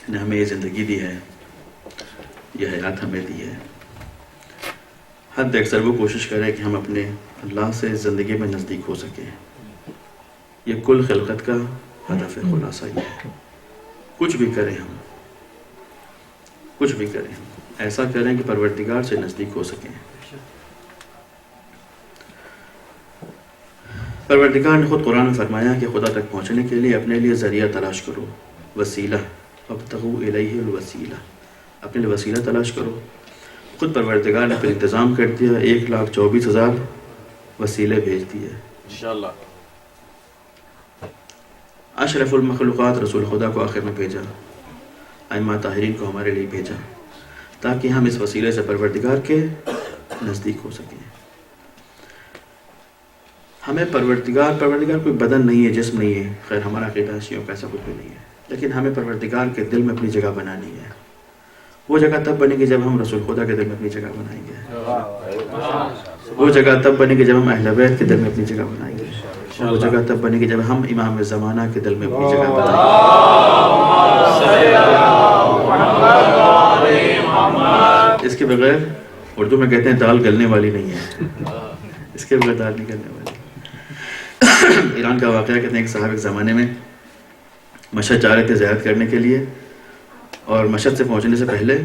نے ہمیں یہ زندگی دی ہے، یہ حیات ہمیں دی ہے، حد اکثر وہ کوشش کریں کہ ہم اپنے اللہ سے زندگی میں نزدیک ہو سکیں۔ یہ کل خلقت کا ہدف خلاصہ یہ ہے۔ کچھ بھی کریں ہم، کچھ بھی کریں ہم، ایسا کریں کہ پروردگار سے نزدیک ہو سکیں۔ پروردگار نے خود قرآن میں فرمایا کہ خدا تک پہنچنے کے لیے اپنے لیے ذریعہ تلاش کرو، وسیلہ، ابتغوا الیہ الوسیلہ، اپنے لیے وسیلہ تلاش کرو۔ خود پروردگار نے پھر انتظام کر دیا، 1,24,000 وسیلے بھیج دیے۔ انشاءاللہ اشرف المخلوقات رسول خدا کو آخر میں بھیجا، ائمہ طاہرین کو ہمارے لیے بھیجا، تاکہ ہم اس وسیلے سے پروردگار کے نزدیک ہو سکیں۔ ہمیں پروردگار کوئی بدن نہیں ہے، جسم نہیں ہے، خیر ہمارا عقیدہ شیعوں کا ایسا کچھ بھی نہیں ہے، لیکن ہمیں پروردگار کے دل میں اپنی جگہ بنانی ہے۔ وہ جگہ تب بنے گی جب ہم رسول خدا کے دل میں اپنی جگہ بنائیں گے، وہ جگہ تب بنے گی جب ہم اہل بیت کے دل میں اپنی جگہ بنائیں گے، وہ جگہ تب بنے گی جب ہم امام زمانہ کے دل میں اپنی جگہ بنائیں گے۔ اس کے بغیر اردو میں کہتے ہیں دال گلنے والی نہیں ہے، اس کے بغیر دال نہیں گلنے والی۔ ایران کا واقعہ کہتے ہیں کہ صاحب ایک زمانے میں مشہد جا رہے تھے زیارت کرنے کے لیے، اور مشہد سے پہنچنے سے پہلے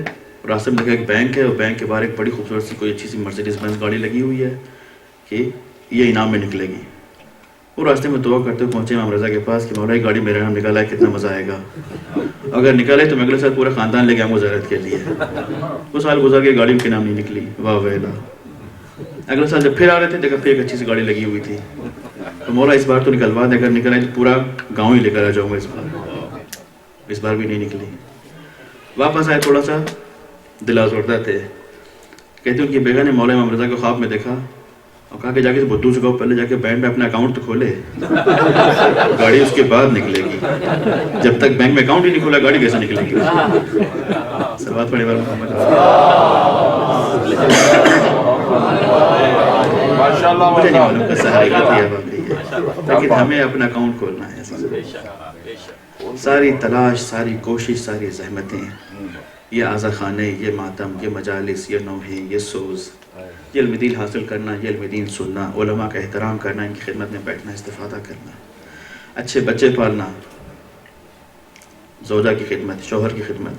راستے میں دیکھا ایک بینک ہے، اور بینک کے باہر ایک بڑی خوبصورت سی کوئی اچھی سی مرسیڈیز بینز گاڑی لگی ہوئی ہے کہ یہ انعام میں نکلے گی۔ وہ راستے میں دعا کرتے ہوئے پہنچے امام رضا کے پاس کہ مولا یہ گاڑی میرا نام نکالا ہے، کتنا مزہ آئے گا، اگر نکالے تو میں اگلے سال پورا خاندان لے کے آؤں گا زیارت کے لیے۔ وہ سال گزر کے گاڑی کے نام نہیں نکلی، واہ ویلا۔ اگلے سال جب پھر آ رہے تھے دیکھا پھر ایک اچھی سی گاڑی لگی ہوئی تھی، تو مولا اس بار تو نکلوا دے، اگر نکل آئی تو پورا گاؤں ہی لے کر آ جاؤں گا اس بار بھی نہیں نکلی۔ واپس آئے، تھوڑا سا دل آزردہ تھے، کہتے ہیں کہ بیگا نے مولا امام رضا کو خواب میں دیکھا اور کہا کہ جا کے بدھو سے کہو پہلے جا کے بینک میں اپنا اکاؤنٹ تو کھولے، گاڑی اس کے بعد نکلے گی، جب تک بینک میں اکاؤنٹ ہی نہیں کھولا گاڑی کیسے نکلے گی؟ سلوات پڑھے بار محمد مجھے نہیں معلوم کہ حقیقت یہ واقعی ہے، لیکن ہمیں اپنا اکاؤنٹ کھولنا ہے۔ ساری تلاش، ساری کوشش، ساری زحمتیں، یہ آذا خانے، یہ ماتم، یہ مجالس، یہ نوحے، یہ سوز، یہ علم دین حاصل کرنا، یہ علم دین سننا، علماء کا احترام کرنا، ان کی خدمت میں بیٹھنا، استفادہ کرنا، اچھے بچے پالنا، زوجہ کی خدمت، شوہر کی خدمت،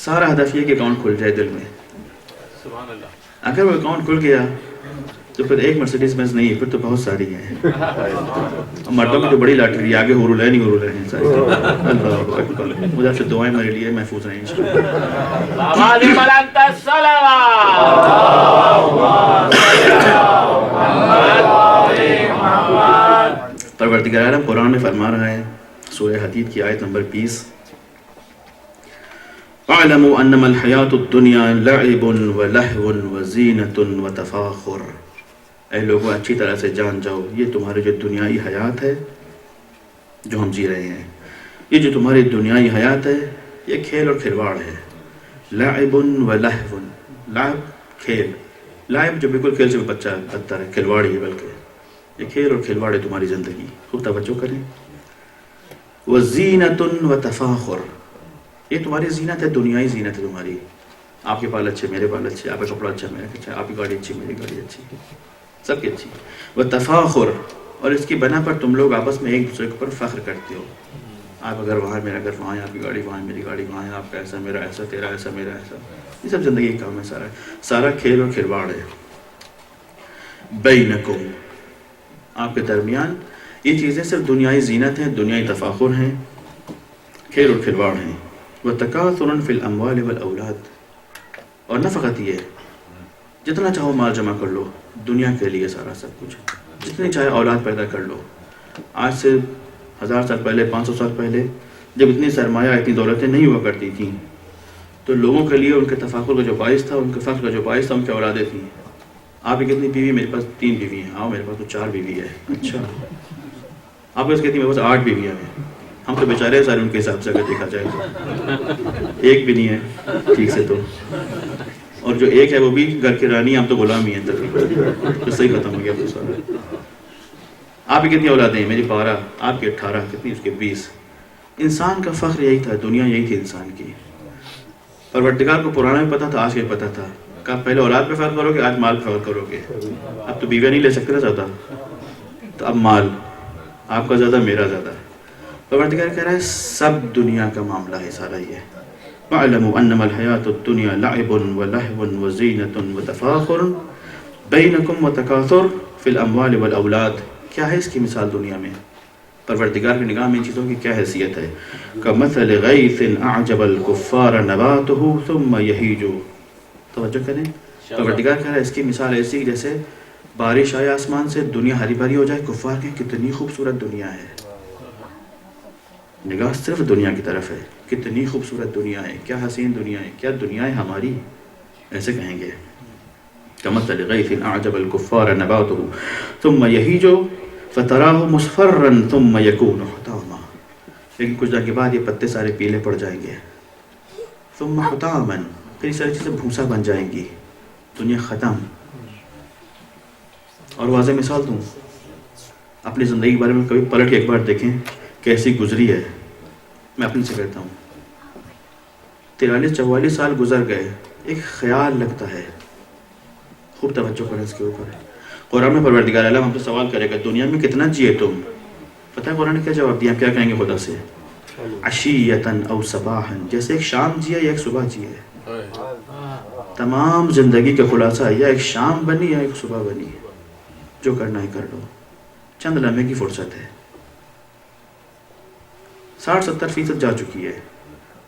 سارا ہدف یہ کہ اکاؤنٹ کھل جائے دل میں۔ سبحان اللہ۔ اگر وہ اکاؤنٹ کھل گیا تو پھر ایک مرسیڈیز بینز نہیں ہے، پھر تو بہت ساری ہیں۔ مردوں کی تو بڑی لاٹری ہے، آگے حورالعین ہی حورالعین ہیں ساری۔ اللہ اکبر، مجھے آپ سے دعائیں میرے لیے محفوظ رہیں پروردگار عالم قرآن میں فرما رہا ہے، سورہ حدید کی آیت نمبر 20، اعلموا انما الحیات الدنیا لعب ولہو وزینۃ وتفاخر۔ اے لوگوں اچھی طرح سے جان جاؤ، یہ تمہاری جو دنیائی حیات ہے جو ہم جی رہے ہیں، یہ جو تمہاری دنیائی حیات ہے یہ کھیل اور کھلواڑ ہے۔ لعب ولہو، لعب کھیل، لعب جو بالکل کھیل سے بچہ بدتر ہے، کھلواڑ ہی ہے، بلکہ یہ کھیل اور کھلواڑ ہے تمہاری زندگی، خوب توجہ کریں۔ وزینۃ وتفاخر، یہ تمہاری زینت ہے، دنیائی زینت ہے تمہاری، آپ کے بال اچھے، میرے بال اچھے، آپ کا کپڑا اچھا، میرا اچھا، آپ کی گاڑی اچھی، میری گاڑی اچھی، سب کی اچھی۔ وتفاخر، اور اس کی بنا پر تم لوگ آپس میں ایک دوسرے کے اوپر فخر کرتے ہو، آپ اگر وہاں، میرا گھر وہاں ہے، آپ کی گاڑی وہاں ہے، میری گاڑی وہاں ہے، آپ کا ایسا، میرا ایسا، تیرا ایسا، میرا ایسا، یہ سب زندگی کا کام ہے، سارا کھیل اور کھلواڑ ہے۔ بینکم، آپ کے درمیان یہ چیزیں صرف دنیائی زینت ہیں، دنیائی تفاخر ہیں، کھیل اور کھلواڑ ہیں۔ وتکاثر فی الاموال والاولاد، اور نہ فقط یہ، جتنا چاہو مال جمع کر لو دنیا کے لیے، سارا سب کچھ، جتنی چاہے اولاد پیدا کر لو۔ آج سے 1000 سال پہلے، 500 سال پہلے، جب اتنی سرمایہ، اتنی دولتیں نہیں ہوا کرتی تھیں، تو لوگوں کے لیے ان کے تفاخر کا جو باعث تھا، ان کے فخر کا جو باعث تھا، ان کی اولادیں تھیں۔ آپ کی کتنی بیوی؟ میرے پاس 3 بیوی ہیں۔ آؤ، میرے پاس تو 4 بیوی ہے۔ اچھا، آپ کے پاس کتنی؟ میرے پاس 8 بیویاں ہیں۔ ہم تو بیچارے سارے ان کے حساب سے اگر دیکھا جائے تو ایک بھی نہیں ہے ٹھیک سے، تو اور جو ایک ہے وہ بھی گھر کی رانی، ہم تو غلام ہی ہیں تقریباً، تو صحیح ختم ہو گیا تو سارا۔ آپ کی کتنی اولادیں ہیں؟ میری 12، آپ کی 18، کتنی؟ اس کے 20۔ انسان کا فخر یہی تھا، دنیا یہی تھی انسان کی. پروردگار کو پرانا بھی پتا تھا، آج کے بھی پتا تھا کہ آپ پہلے اولاد پہ فخر کرو گے، آج مال پہ فخر کرو گے. اب تو بیویاں نہیں لے سکتے نا زیادہ، تو اب مال آپ کا زیادہ میرا زیادہ. پروردگار کہہ رہا ہے سب دنیا کا معاملہ ہے سارا یہ. وَاعْلَمُوا أَنَّمَا الْحَيَاةُ الدُّنْيَا لَعِبٌ وَلَهْوٌ وَزِينَةٌ وَتَفَاخُرٌ بَيْنَكُمْ وَتَكَاثُرٌ فِي الْأَمْوَالِ وَالْأَوْلَادِ. کیا ہے اس کی مثال دنیا میں؟ پروردگار کی نگاہ میں ان چیزوں کی کیا حیثیت ہے؟ كَمَثَلِ غَيْثٍ أَعْجَبَ الْكُفَّارَ نَبَاتُهُ ثُمَّ يَهِيجُ. توجہ کریں، پروردگار کہہ رہا ہے اس کی مثال ایسی جیسے بارش آئے آسمان سے، دنیا ہری بھری ہو جائے، کفار کہ کتنی خوبصورت دنیا ہے. نگاہ صرف دنیا کی طرف ہے، کتنی خوبصورت دنیا ہے، کیا حسین دنیا ہے، کیا دنیا ہے ہماری، ایسے کہیں گے. كَمَثَلِ غَيْثٍ أَعْجَبَ الْكُفَّارَ نَبَاتُهُ ثُمَّ يَهِيجُ فَتَرَاهُ مُصْفَرًّا ثُمَّ يَكُونُ حُطَامًا. لیکن کچھ دن کے بعد یہ پتے سارے پیلے پڑ جائیں گے. ثُمَّ حُطَامًا، پھر یہ ساری چیزیں بھوسا بن جائیں گی، دنیا ختم. اور واضح مثال دوں، اپنی زندگی کے بارے میں کبھی پلٹ کے ایک بار دیکھیں کیسی گزری ہے. میں اپنے سے کہتا ہوں 43-44 سال گزر گئے، ایک خیال لگتا ہے. خوب توجہ کریں اس کے اوپر. قرآن میں پروردگار عالم ہم سے سوال کرے گا دنیا میں کتنا جیے تم؟ پتہ ہے قرآن نے کیا جواب دیا؟ کیا کہیں گے خدا سے؟ عشیۃً او صباحً، جیسے ایک شام جیے یا ایک صبح جیے. تمام زندگی کا خلاصہ یا ایک شام بنی یا ایک صبح بنی. جو کرنا ہے کر لو، چند لمحے کی فرصت ہے. 60-70% جا چکی ہے،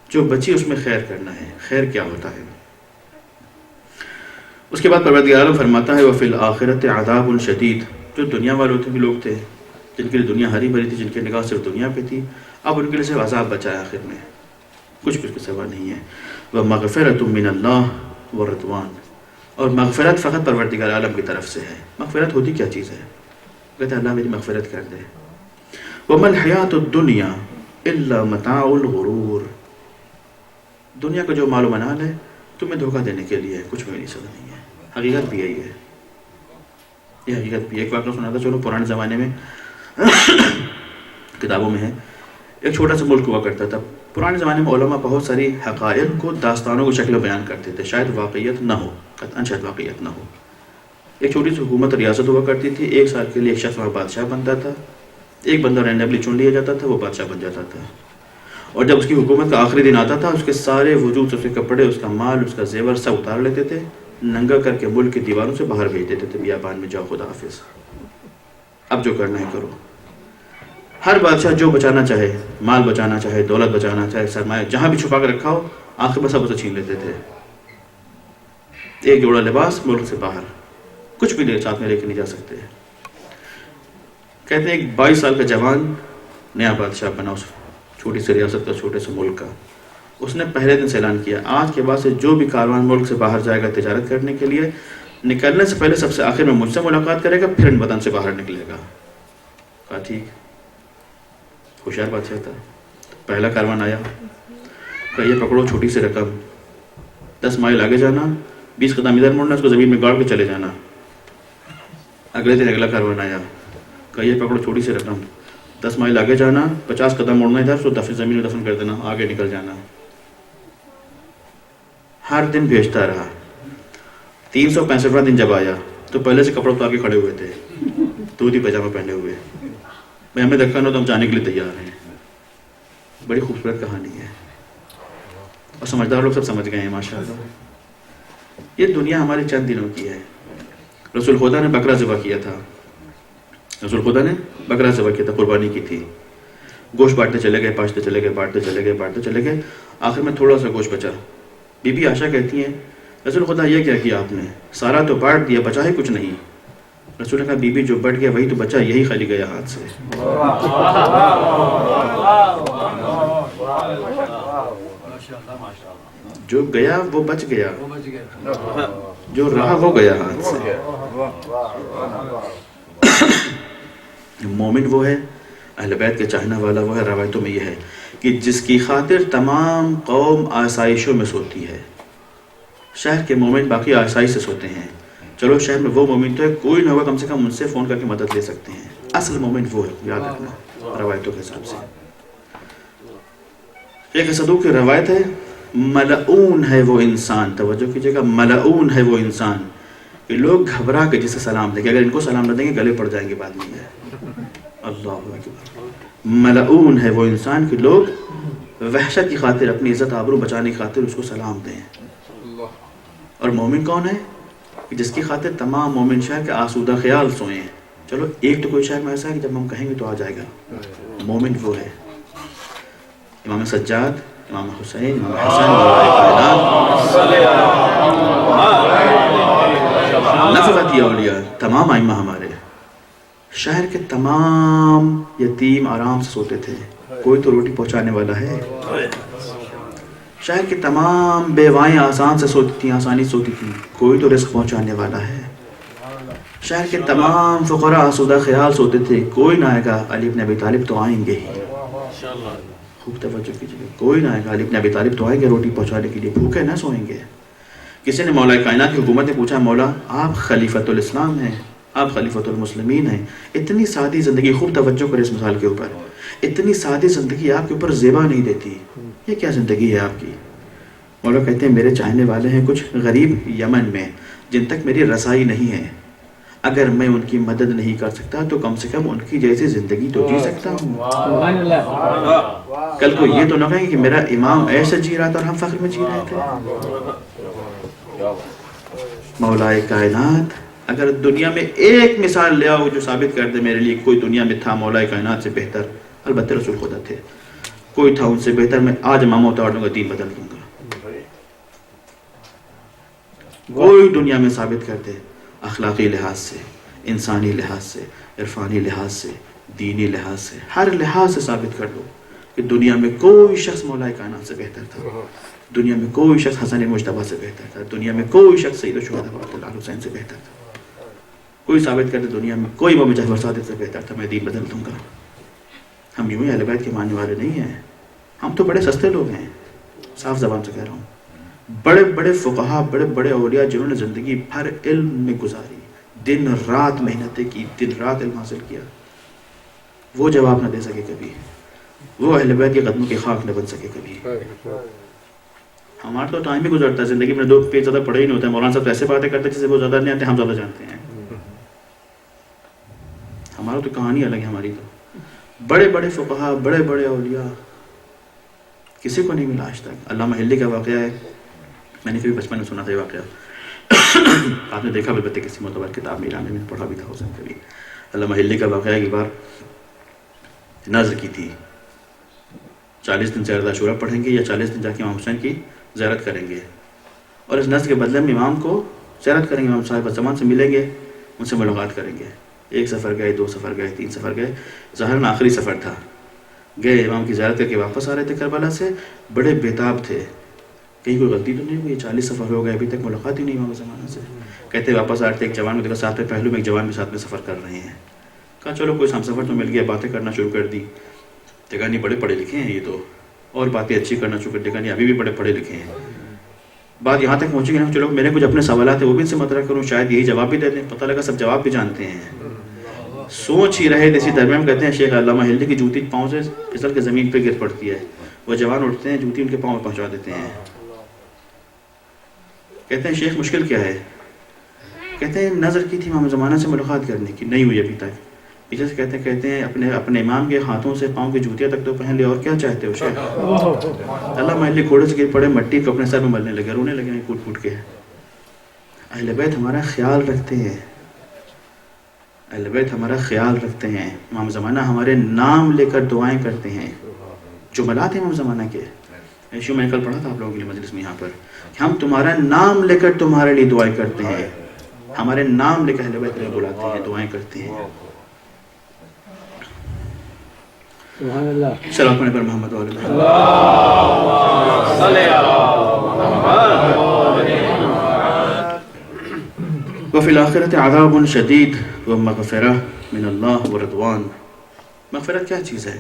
جو بچی اس میں خیر کرنا ہے. خیر کیا ہوتا ہے؟ اس کے بعد پروردگار عالم فرماتا ہے وَفِي الْآخِرَةِ عَذَابٌ شَدِيدٌ. جو دنیا والے ہوتے بھی لوگ تھے جن کے لیے دنیا ہری بھری تھی، جن کی نگاہ صرف دنیا پہ تھی، اب ان کے لیے صرف عذاب بچا ہے آخر میں، کچھ بھی اس کے سوا نہیں ہے. وَمَغْفِرَةٌ مِّنَ اللَّهِ وَرِضْوَانٌ. اور مغفرت فقط پروردگار عالم کی طرف سے ہے. مغفرت ہوتی کیا چیز ہے؟ کہتے ہیں اللہ میری مغفرت کر دے. وَمَا الْحَيَاةُ الدُّنْيَا إِلَّا مَتَاعُ الْغُرُورِ. دنیا کا جو مال و منال ہے تمہیں دھوکہ دینے کے لیے، کچھ بھی نہیں سب نہیں ہے. حقیقت بھی یہی ہے، یہ حقیقت بھی. ایک واقعہ سنا تھا، چلو پرانے زمانے میں کتابوں میں ہے. ایک چھوٹا سا ملک ہوا کرتا تھا. پرانے زمانے میں علماء بہت ساری حقائق کو داستانوں کو شکل بیان کرتے تھے، شاید واقعیت نہ ہو، قطعاً شاید واقعیت نہ ہو. ایک چھوٹی سی حکومت ریاست ہوا کرتی تھی. 1 سال کے لیے ایک شخص وہاں بادشاہ بنتا تھا. ایک بندہ رینڈملی چن لیا جاتا تھا، وہ بادشاہ بن جاتا تھا. اور جب اس کی حکومت کا آخری دن آتا تھا، اس کے سارے وجود، اس کے کپڑے، اس کا مال، اس کا زیور سب اتار لیتے تھے، ننگا کر کے ملک کی دیواروں سے باہر بھیج دیتے تھے، بیابان میں جاؤ خدا حافظ، اب جو کرنا ہے کرو. ہر بادشاہ جو بچانا چاہے، مال بچانا چاہے، دولت بچانا چاہے، سرمایہ جہاں بھی چھپا کے رکھا ہو، آخر میں سب اسے چھین لیتے تھے. ایک جوڑا لباس ملک سے باہر، کچھ بھی ساتھ میں لے کے نہیں جا سکتے. کہتے ہیں ایک 22 سال کا جوان نیا بادشاہ بنا اس چھوٹی سی ریاست کا، چھوٹے سے ملک کا. اس نے پہلے دن سے اعلان کیا آج کے بعد سے جو بھی کاروان ملک سے باہر جائے گا تجارت کرنے کے لیے، نکلنے سے پہلے سب سے آخر میں مجھ سے ملاقات کرے گا، پھر ان وطن سے باہر نکلے گا. کہا ٹھیک. ہوشیار بادشاہ تھا. پہلا کاروان آیا، کہا یہ پکڑو چھوٹی سی رقم، 10 مائل آگے جانا، 20 قدم ادھر مڑنا، اس کو زمین میں گاڑ کے چلے جانا. اگلے دن اگلا کاروان آیا، کہا یہ پکڑو چھوٹی سی رقم، 10 مائل آگے جانا، 50 قدم مڑنا ادھر، تو زمین میں دفن کر دینا، آگے نکل جانا. ہر دن بھیجتا رہا. 365واں دن جب آیا تو پہلے سے کپڑوں تو آگے کھڑے ہوئے تھے، دودھی پاجامہ پہنے ہوئے. میں ہمیں دھکا نہ تو ہم جانے کے لیے تیار ہیں. بڑی خوبصورت کہانی ہے اور سمجھدار لوگ سب سمجھ گئے ہیں ماشاءاللہ. یہ دنیا ہمارے چند دنوں کی ہے. رسول خدا نے بکرا ذبح کیا تھا، رسول خدا نے بکرا ذبح کیا تھا، قربانی کی تھی. گوشت بانٹتے چلے گئے، بانٹتے چلے گئے، بانٹتے چلے گئے، بانٹتے چلے گئے، آخر میں تھوڑا سا گوشت بچا. بی بی عائشہ کہتی ہیں رسول خدا یہ کیا آپ نے، سارا تو بانٹ دیا، بچا ہی کچھ نہیں. رسول نے کہا بی بی جو بٹ گیا وہی تو بچا، یہی خالی گیا ہاتھ سے. جو گیا وہ بچ گیا، جو رہا وہ گیا ہاتھ سے. مومن وہ ہے، اہل بیت کے چاہنے والا وہ ہے. روایتوں میں یہ ہے کہ جس کی خاطر تمام قوم آسائشوں میں سوتی ہے. شہر کے مومن باقی آسائش سے سوتے ہیں. چلو شہر میں وہ مومن تو ہے، کوئی نہ ہوگا کم سے کم ان سے فون کر کے مدد لے سکتے ہیں. اصل مومن وہ ہے، یاد رکھنا روایتوں کے حساب سے. ایک صدوق کی روایت ہے ملعون ہے وہ انسان، توجہ کیجیے گا، ملعون ہے وہ انسان کہ لوگ گھبرا کے جسے سلام دیں گے، اگر ان کو سلام نہ دیں گے گلے پڑ جائیں گے بعد میں. اللہ اکبر. ملعون ہے وہ انسان کہ لوگ وحشت کی خاطر، اپنی عزت آبرو بچانے کی خاطر اس کو سلام دیں. اور مومن کون ہے؟ کہ جس کی خاطر تمام مومن شہر کے آسودہ خیال سوئیں. چلو ایک تو کوئی شہر میں ایسا ہے کہ جب ہم کہیں گے تو آ جائے گا. مومن وہ ہے امام سجاد، امام حسین، امام حسن، نہ فقط یہ اولیاء، تمام ائمہ ہمارے. شہر کے تمام یتیم آرام سے سوتے تھے، کوئی تو روٹی پہنچانے والا ہے. شہر کی تمام بیوائیں آسان سے سوتی تھیں، آسانی سے سوتی تھیں، کوئی تو رزق پہنچانے والا ہے. شہر کے تمام فقراء آسودہ خیال سوتے تھے، کوئی نہ آئے گا، علی بن ابی طالب تو آئیں گے ہی. خوب توجہ کیجیے، کوئی نہ آئے گا، علی بن ابی طالب تو آئیں گے روٹی پہنچانے کے لیے، بھوکے نہ سوئیں گے. کسی نے مولا کائنات کی حکومت نے پوچھا مولا آپ خلیفۃ الاسلام ہیں، آپ خلیفۃ المسلمین ہیں، اتنی سادی زندگی، خوب توجہ کریں اس مثال کے اوپر، اتنی سادی زندگی آپ کے اوپر زیبا نہیں دیتی، یہ کیا زندگی ہے آپ کی؟ مولا کہتے ہیں میرے چاہنے والے ہیں کچھ غریب یمن میں جن تک میری رسائی نہیں ہے، اگر میں ان کی مدد نہیں کر سکتا تو کم سے کم ان کی جیسی زندگی تو جی سکتا ہوں. کل کو یہ تو نہ کہیں کہ میرا امام ایسے جی رہا تھا اور ہم فخر میں جی رہے تھے. مولا کائنات اگر دنیا میں ایک مثال لے آؤ جو ثابت کر دے میرے لیے کوئی دنیا میں تھا مولا کائنات سے بہتر، البتہ رسول خدا تھے، کوئی تھا ان سے بہتر، میں آج امام اتار دوں گا، دین بدل دوں گا. کوئی دنیا میں ثابت کر دے اخلاقی لحاظ سے، انسانی لحاظ سے، عرفانی لحاظ سے، دینی لحاظ سے، ہر لحاظ سے ثابت کر دو کہ دنیا میں کوئی شخص مولا کائنات سے بہتر تھا، دنیا میں کوئی شخص حسن مجتبیٰ سے بہتر تھا، دنیا میں کوئی شخص سید الشہداء عبداللہ حسین سے بہتر تھا. کوئی ثابت کر دے دنیا میں کوئی امام جعفر صادق سے بہتر تھا، میں دین بدل دوں گا. ہم یوں ہی اہل بیت کے ماننے والے نہیں ہیں، ہم تو بڑے سستے لوگ ہیں، صاف زبان سے کہہ رہا ہوں. بڑے بڑے فقہا، بڑے بڑے اولیاء جنہوں نے زندگی بھر علم میں گزاری، دن رات محنتیں کی، دن رات علم حاصل کیا، وہ جواب نہ دے سکے کبھی، وہ اہل بیت کے قدموں کی خاک نہ بن سکے کبھی. ہمارا تو ٹائم ہی گزرتا ہے زندگی میں، دو پیج زیادہ پڑھے ہی نہیں ہوتے ہیں. مولانا صاحب ایسے باتیں کرتے ہیں جسے وہ زیادہ نہیں آتے، ہم زیادہ جانتے ہیں. ہمارا تو کہانی الگ ہے. ہماری تو بڑے بڑے فقہا، بڑے بڑے اولیاء کسی کو نہیں ملا آج تک. علامہ حلی کا واقعہ ہے، میں نے کبھی بچپن میں سنا تھا یہ واقعہ، آپ نے دیکھا بھی بتے کسی معتبر کتاب میں، ایران میں پڑھا بھی تھا اس نے کبھی. علامہ حلی کا واقعہ ایک بار نذر کی تھی، 40 دن زیارت عاشورہ پڑھیں گے یا 40 دن جا کے امام حسین کی زیارت کریں گے، اور اس نذر کے بدلے میں امام کو زیارت کریں گے، امام صاحب زمان سے ملیں گے، ان سے ملاقات کریں گے. ایک سفر گئے، 2 سفر گئے، 3 سفر گئے، ظاہراً آخری سفر تھا، گئے امام کی زیارت کر کے واپس آ رہے تھے کربلا سے، بڑے بیتاب تھے، کہیں کوئی غلطی تو نہیں ہوئی، 40 سفر ہو گئے ابھی تک ملاقات ہی نہیں ہوا زمانہ سے. کہتے واپس آتے ایک جوان کو دیکھا ساتھ میں، پہلو میں ایک جوان بھی ساتھ میں سفر کر رہے ہیں. کہا چلو کوئی ہم سفر تو مل گیا، باتیں کرنا شروع کر دی. دیکھا نہیں بڑے پڑھے لکھے ہیں یہ تو، اور باتیں اچھی کرنا شروع کر. دیکھا نہیں ابھی بھی بڑے پڑھے لکھے ہیں. بات یہاں تک پہنچی گئی نا، چلو میرے کچھ اپنے سوالات ہیں وہ بھی ان سے مطرح کروں، شاید یہی جواب بھی دے دیں. پتہ لگا سب جواب بھی جانتے ہیں. سوچ ہی رہے اسی درمیان کہتے ہیں شیخ علامہ حلی کی جوتی پاؤں سے پھسل کے زمین پہ گر پڑتی ہے. وہ جوان اٹھتے ہیں، جوتی ان کے پاؤں میں پہنچا دیتے ہیں. کہتے ہیں شیخ مشکل کیا ہے؟ کہتے ہیں نظر کی تھی امام زمانہ سے ملاقات کرنے کی، نہیں ہوئی ابھی تک. پیچھے سے کہتے ہیں اپنے امام کے ہاتھوں سے پاؤں کی جوتیاں تک تو پہن لیا، اور کیا چاہتے ہو شیخ؟ علامہ حلی گھوڑے سے گر پڑے، مٹی کو اپنے سر میں ملنے لگے، رونے لگے پھوٹ پھوٹ کے. اہل بیت ہمارا خیال رکھتے ہیں، اہل بیت ہمارا خیال رکھتے ہیں. امام زمانہ ہمارے نام لے کر دعائیں کرتے ہیں. جملات ہیں امام زمانہ کے، ایشو میں نے کل پڑھا تھا آپ لوگوں کے لیے مجلس میں یہاں پر، کہ ہم تمہارا نام لے کر تمہارے لیے دعائیں کرتے ہیں. ہمارے نام لے کر اہل بیت کو بلاتے ہیں، دعائیں کرتے ہیں. سبحان اللہ. صلوات پڑھنے پر محمد و آل محمد. وفی الآخرۃ عذاب شدید ومغفرہ من اللہ ورضوان. مغفرت کیا چیز ہے؟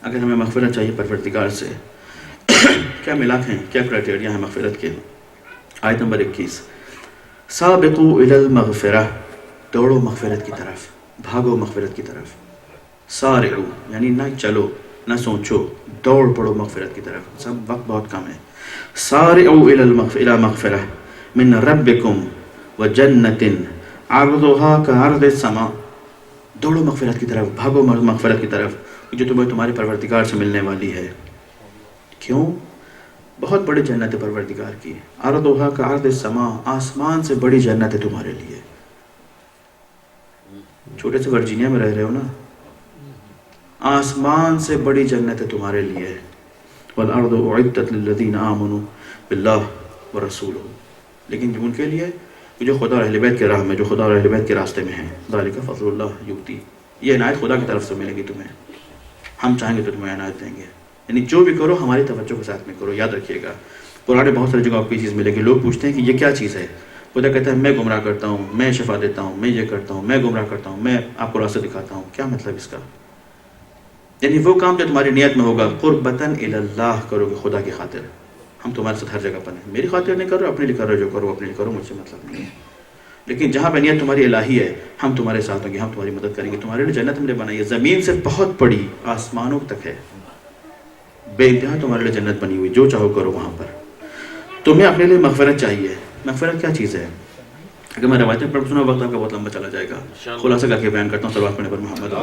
اگر ہمیں مغفرت چاہیے پروردگار سے، کیا ملاک ہیں، کیا کرائٹیریا ہیں مغفرت کے؟ آیت نمبر 21، سابقوا الی المغفرہ، دوڑو مغفرت کی طرف، بھاگو مغفرت کی طرف. سارعو یعنی نہ چلو، نہ سوچو، دوڑ پڑو مغفرت کی طرف. سب وقت بہت کم ہے. سارعوا الى مغفرہ من ربکم وجنت عرضها كعرض السماء. دوڑو مغفرت کی طرف، بھاگو مغفرت کی طرف جو تمہیں تمہارے پروردگار سے ملنے والی ہے. کیوں؟ بہت بڑی جنت ہے پروردگار کی. عرضها كعرض السماء، آسمان سے بڑی جنت ہے تمہارے لیے. چھوٹے سے ورجینیا میں رہ رہے ہو نا، آسمان سے بڑی جنت ہے تمہارے لیے. والارض اعدت للذین آمنوا باللہ ورسولہ، لیکن ان کے لیے جو خدا اور اہل بیت کے راہ میں، جو خدا اور اہل بیت کے راستے میں ہیں. ذالک فضل اللہ یؤتی، یہ عنایت خدا کی طرف سے ملے گی تمہیں. ہم چاہیں گے تو تمہیں عنایت دیں گے. یعنی جو بھی کرو ہماری توجہ کے ساتھ میں کرو. یاد رکھیے گا قرآن میں بہت ساری جگہ آپ کو یہ چیز ملے گی. لوگ پوچھتے ہیں کہ یہ کیا چیز ہے. خدا کہتا ہے میں گمراہ کرتا ہوں، میں شفا دیتا ہوں، میں یہ کرتا ہوں، میں گمراہ کرتا ہوں، میں آپ کو راستہ دکھاتا ہوں. کیا مطلب اس کا؟ یعنی وہ کام جو تمہاری نیت میں ہوگا قربتاً الی اللہ کرو گے، خدا کی خاطر. ہم تمہارے ساتھ ہر جگہ پر ہیں، میری خاطر نہیں کر رہے، اپنے لیے کر رہے. جو کرو اپنے لیے کرو، مجھ سے مطلب نہیں ہے. لیکن جہاں پہ نیت تمہاری الہی ہے، ہم تمہارے ساتھ ہوں گے، ہم تمہاری مدد کریں گے. تمہارے لیے جنت ہم نے بنائی ہے، زمین سے بہت بڑی، آسمانوں تک ہے، بے انتہا تمہارے لیے جنت بنی ہوئی. جو چاہو کرو وہاں پر. تمہیں اپنے لیے مغفرت چاہیے. مغفرت کیا چیز ہے؟ اگر میں روایتیں پڑھ سنا وقت آپ کا بہت لمبا چلا جائے گا. خلاصہ کر کے بیان کرتا ہوں. صلوات پڑھنے پر محمد.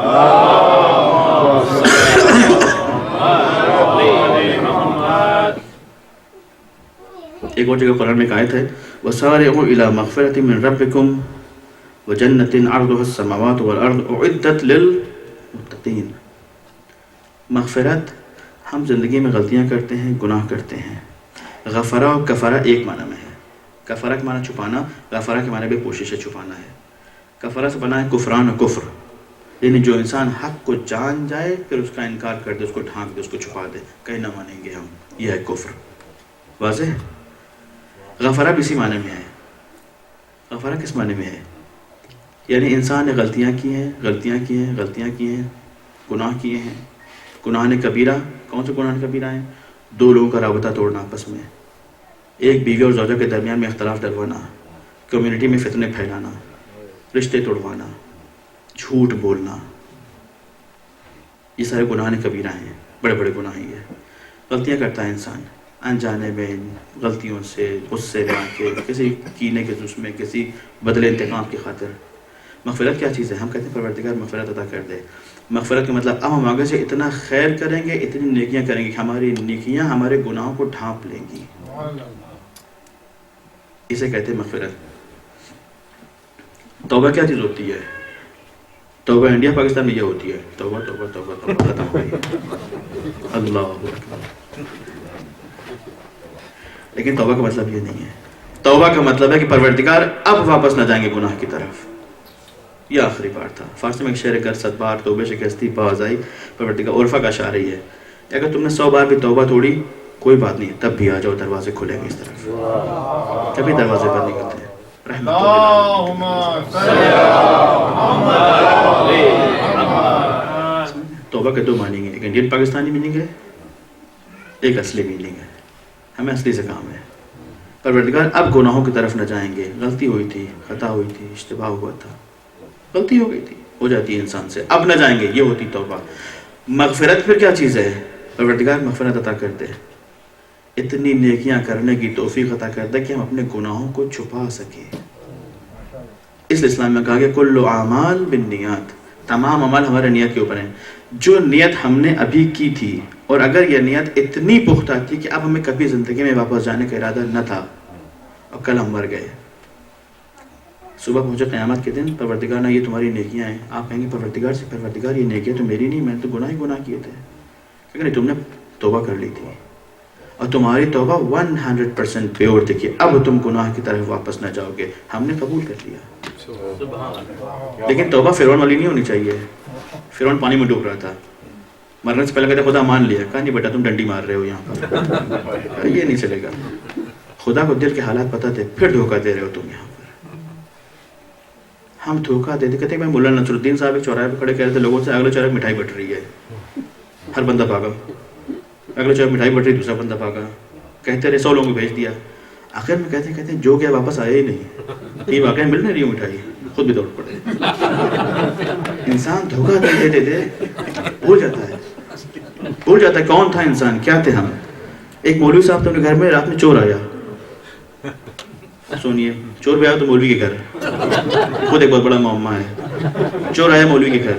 ایک اور جگہ قرآن میں ایک آیت ہے وَسَارِعُوا إِلَى مَغْفِرَةٍ مِّن رَبِّكُمْ وَجَنَّةٍ عَرْضُهَا السَّمَاوَاتُ وَالْأَرْضُ أُعِدَّتْ لِلْمُتَّقِينَ. مغفرت، ہم زندگی میں غلطیاں کرتے ہیں، گناہ کرتے ہیں. غفرہ اور کفرہ ایک معنی میں ہے. کفرہ کے معنی چھپانا، غفرہ کے معنی بھی کوشش ہے چھپانا ہے. کفرہ سے بنا ہے کفران و کفر، یعنی جو انسان حق کو جان جائے پھر اس کا انکار کر دے، اس کو ڈھانک دے، اس کو چھپا دے، کہیں نہ مانیں گے ہم. یہ ہے کفر. واضح؟ غفرہ بھی اسی معنی میں ہے. غفرہ کس معنی میں ہے؟ یعنی انسان نے غلطیاں کی ہیں، گناہ کیے ہیں. گناہ نے کبیرہ، کون سے گناہ نے کبیرہ ہیں؟ دو لوگوں کا رابطہ توڑنا آپس میں، ایک بیوی اور زوجہ کے درمیان میں اختلاف ڈلوانا، کمیونٹی میں فتنے پھیلانا، رشتے توڑوانا، جھوٹ بولنا. یہ سارے گناہ کبیرہ ہیں، بڑے بڑے گناہ ہیں. یہ غلطیاں کرتا ہے انسان انجانے میں، غلطیوں سے، غصے میں آ کے، کسی کینے کے جوش میں، کسی بدلے انتقام کی خاطر. مغفرت کیا چیز ہے؟ ہم کہتے ہیں پروردگار مغفرت عطا کر دے. مغفرت کا مطلب اب ہم آگے سے اتنا خیر کریں گے، اتنی نیکیاں کریں گے کہ ہماری نیکیاں ہمارے گناہوں کو ڈھانپ لیں گی. اسے کہتے ہیں مغفرت. توبہ کیا چیز ہوتی ہے؟ توبہ انڈیا پاکستان میں یہ ہوتی ہے توبہ توبہ توبہ توبہ ختم ہو گئی. اللہ اکبر. لیکن توبہ کا مطلب یہ نہیں ہے. توبہ کا مطلب ہے کہ پروردگار اب واپس نہ جائیں گے گناہ کی طرف. یہ آخری بار تھا. فارسی میں ایک شعر گر 100 بار توبہ شکستی باز آئی، پروردگار عرفہ کا شاعر ہی ہے. اگر تم نے 100 بار بھی توبہ توڑی کوئی بات نہیں، تب بھی آ جاؤ، دروازے کھلیں گے اس طرف. کبھی دروازے بند نہیں کرتے. توبہ کے دو معنی ہیں، ایک انڈین پاکستانی میننگ ہے، ایک اصلی میننگ ہے. ہمیں اصلی سے کام ہے. پروردگار اب گناہوں کی طرف نہ جائیں گے. غلطی ہوئی تھی، خطا ہوئی تھی، اشتباہ ہوا تھا، غلطی ہو گئی تھی، ہو جاتی ہے انسان سے، اب نہ جائیں گے. یہ ہوتی توبہ. مغفرت پھر کیا چیز ہے؟ پروردگار مغفرت عطا کر دے، اتنی نیکیاں کرنے کی توفیق عطا کر دے کہ ہم اپنے گناہوں کو چھپا سکیں. اس لیے اسلام میں کہا گیا کل اعمال بالنیات، تمام عمل ہمارے نیت کے اوپر ہیں. جو نیت ہم نے ابھی کی تھی، اور اگر یہ نیت اتنی پختہ تھی کہ اب ہمیں کبھی زندگی میں واپس جانے کا ارادہ نہ تھا اور کل ہم مر گئے، صبح پہنچے قیامت کے دن، پروردگار نے یہ تمہاری نیکیاں ہیں. آپ کہیں گے پروردگار سے، پروردگار یہ نیکیاں تو میری نہیں، میں نے تو گناہ ہی گناہ کیے تھے. کہ نہیں، تم نے توبہ کر لی تھی اور تمہاری توبہ 100% پیور تھی کہ اب تم گناہ کی طرف واپس نہ جاؤ گے. ہم نے قبول کر لیا. لیکن توبہ فرعون والی نہیں ہونی چاہیے. فرعون پانی میں ڈوب رہا تھا، مرنے سے پہلے کہتے خدا مان لیا. کہا نہیں بیٹا تم ڈنڈی مار رہے ہو یہاں پر. یہ نہیں چلے گا. خدا کو دل کے حالات پتہ تھے، پھر دھوکہ دے رہے ہو تم یہاں پر. ہم دھوکہ دے دے. کہتے ہیں مولانا نصر الدین صاحب ایک چوراہے پہ کھڑے کہہ رہے تھے لوگوں سے اگلے چوراہے مٹھائی بٹ رہی ہے. ہر بندہ بھاگا. اگلے چوراہے مٹھائی بٹ رہی، دوسرا بندہ بھاگا. کہتے رہے 100 لوگوں کو بھیج دیا. آخر میں کہتے ہیں جو گیا واپس آیا ہی نہیں. یہ واقعی مل نہیں رہی مٹھائی، خود بھی دوڑ پڑے. انسان دھوکہ دے دے بھول جاتا ہے. بھول جاتا ہے کون تھا انسان، کیا تھے ہم. ایک مولوی صاحب تھے، گھر میں رات میں چور آیا. سنیے، چور بھی آیا تو مولوی کے گھر، خود ایک بہت بڑا معمہ ہے. چور آیا مولوی کے گھر،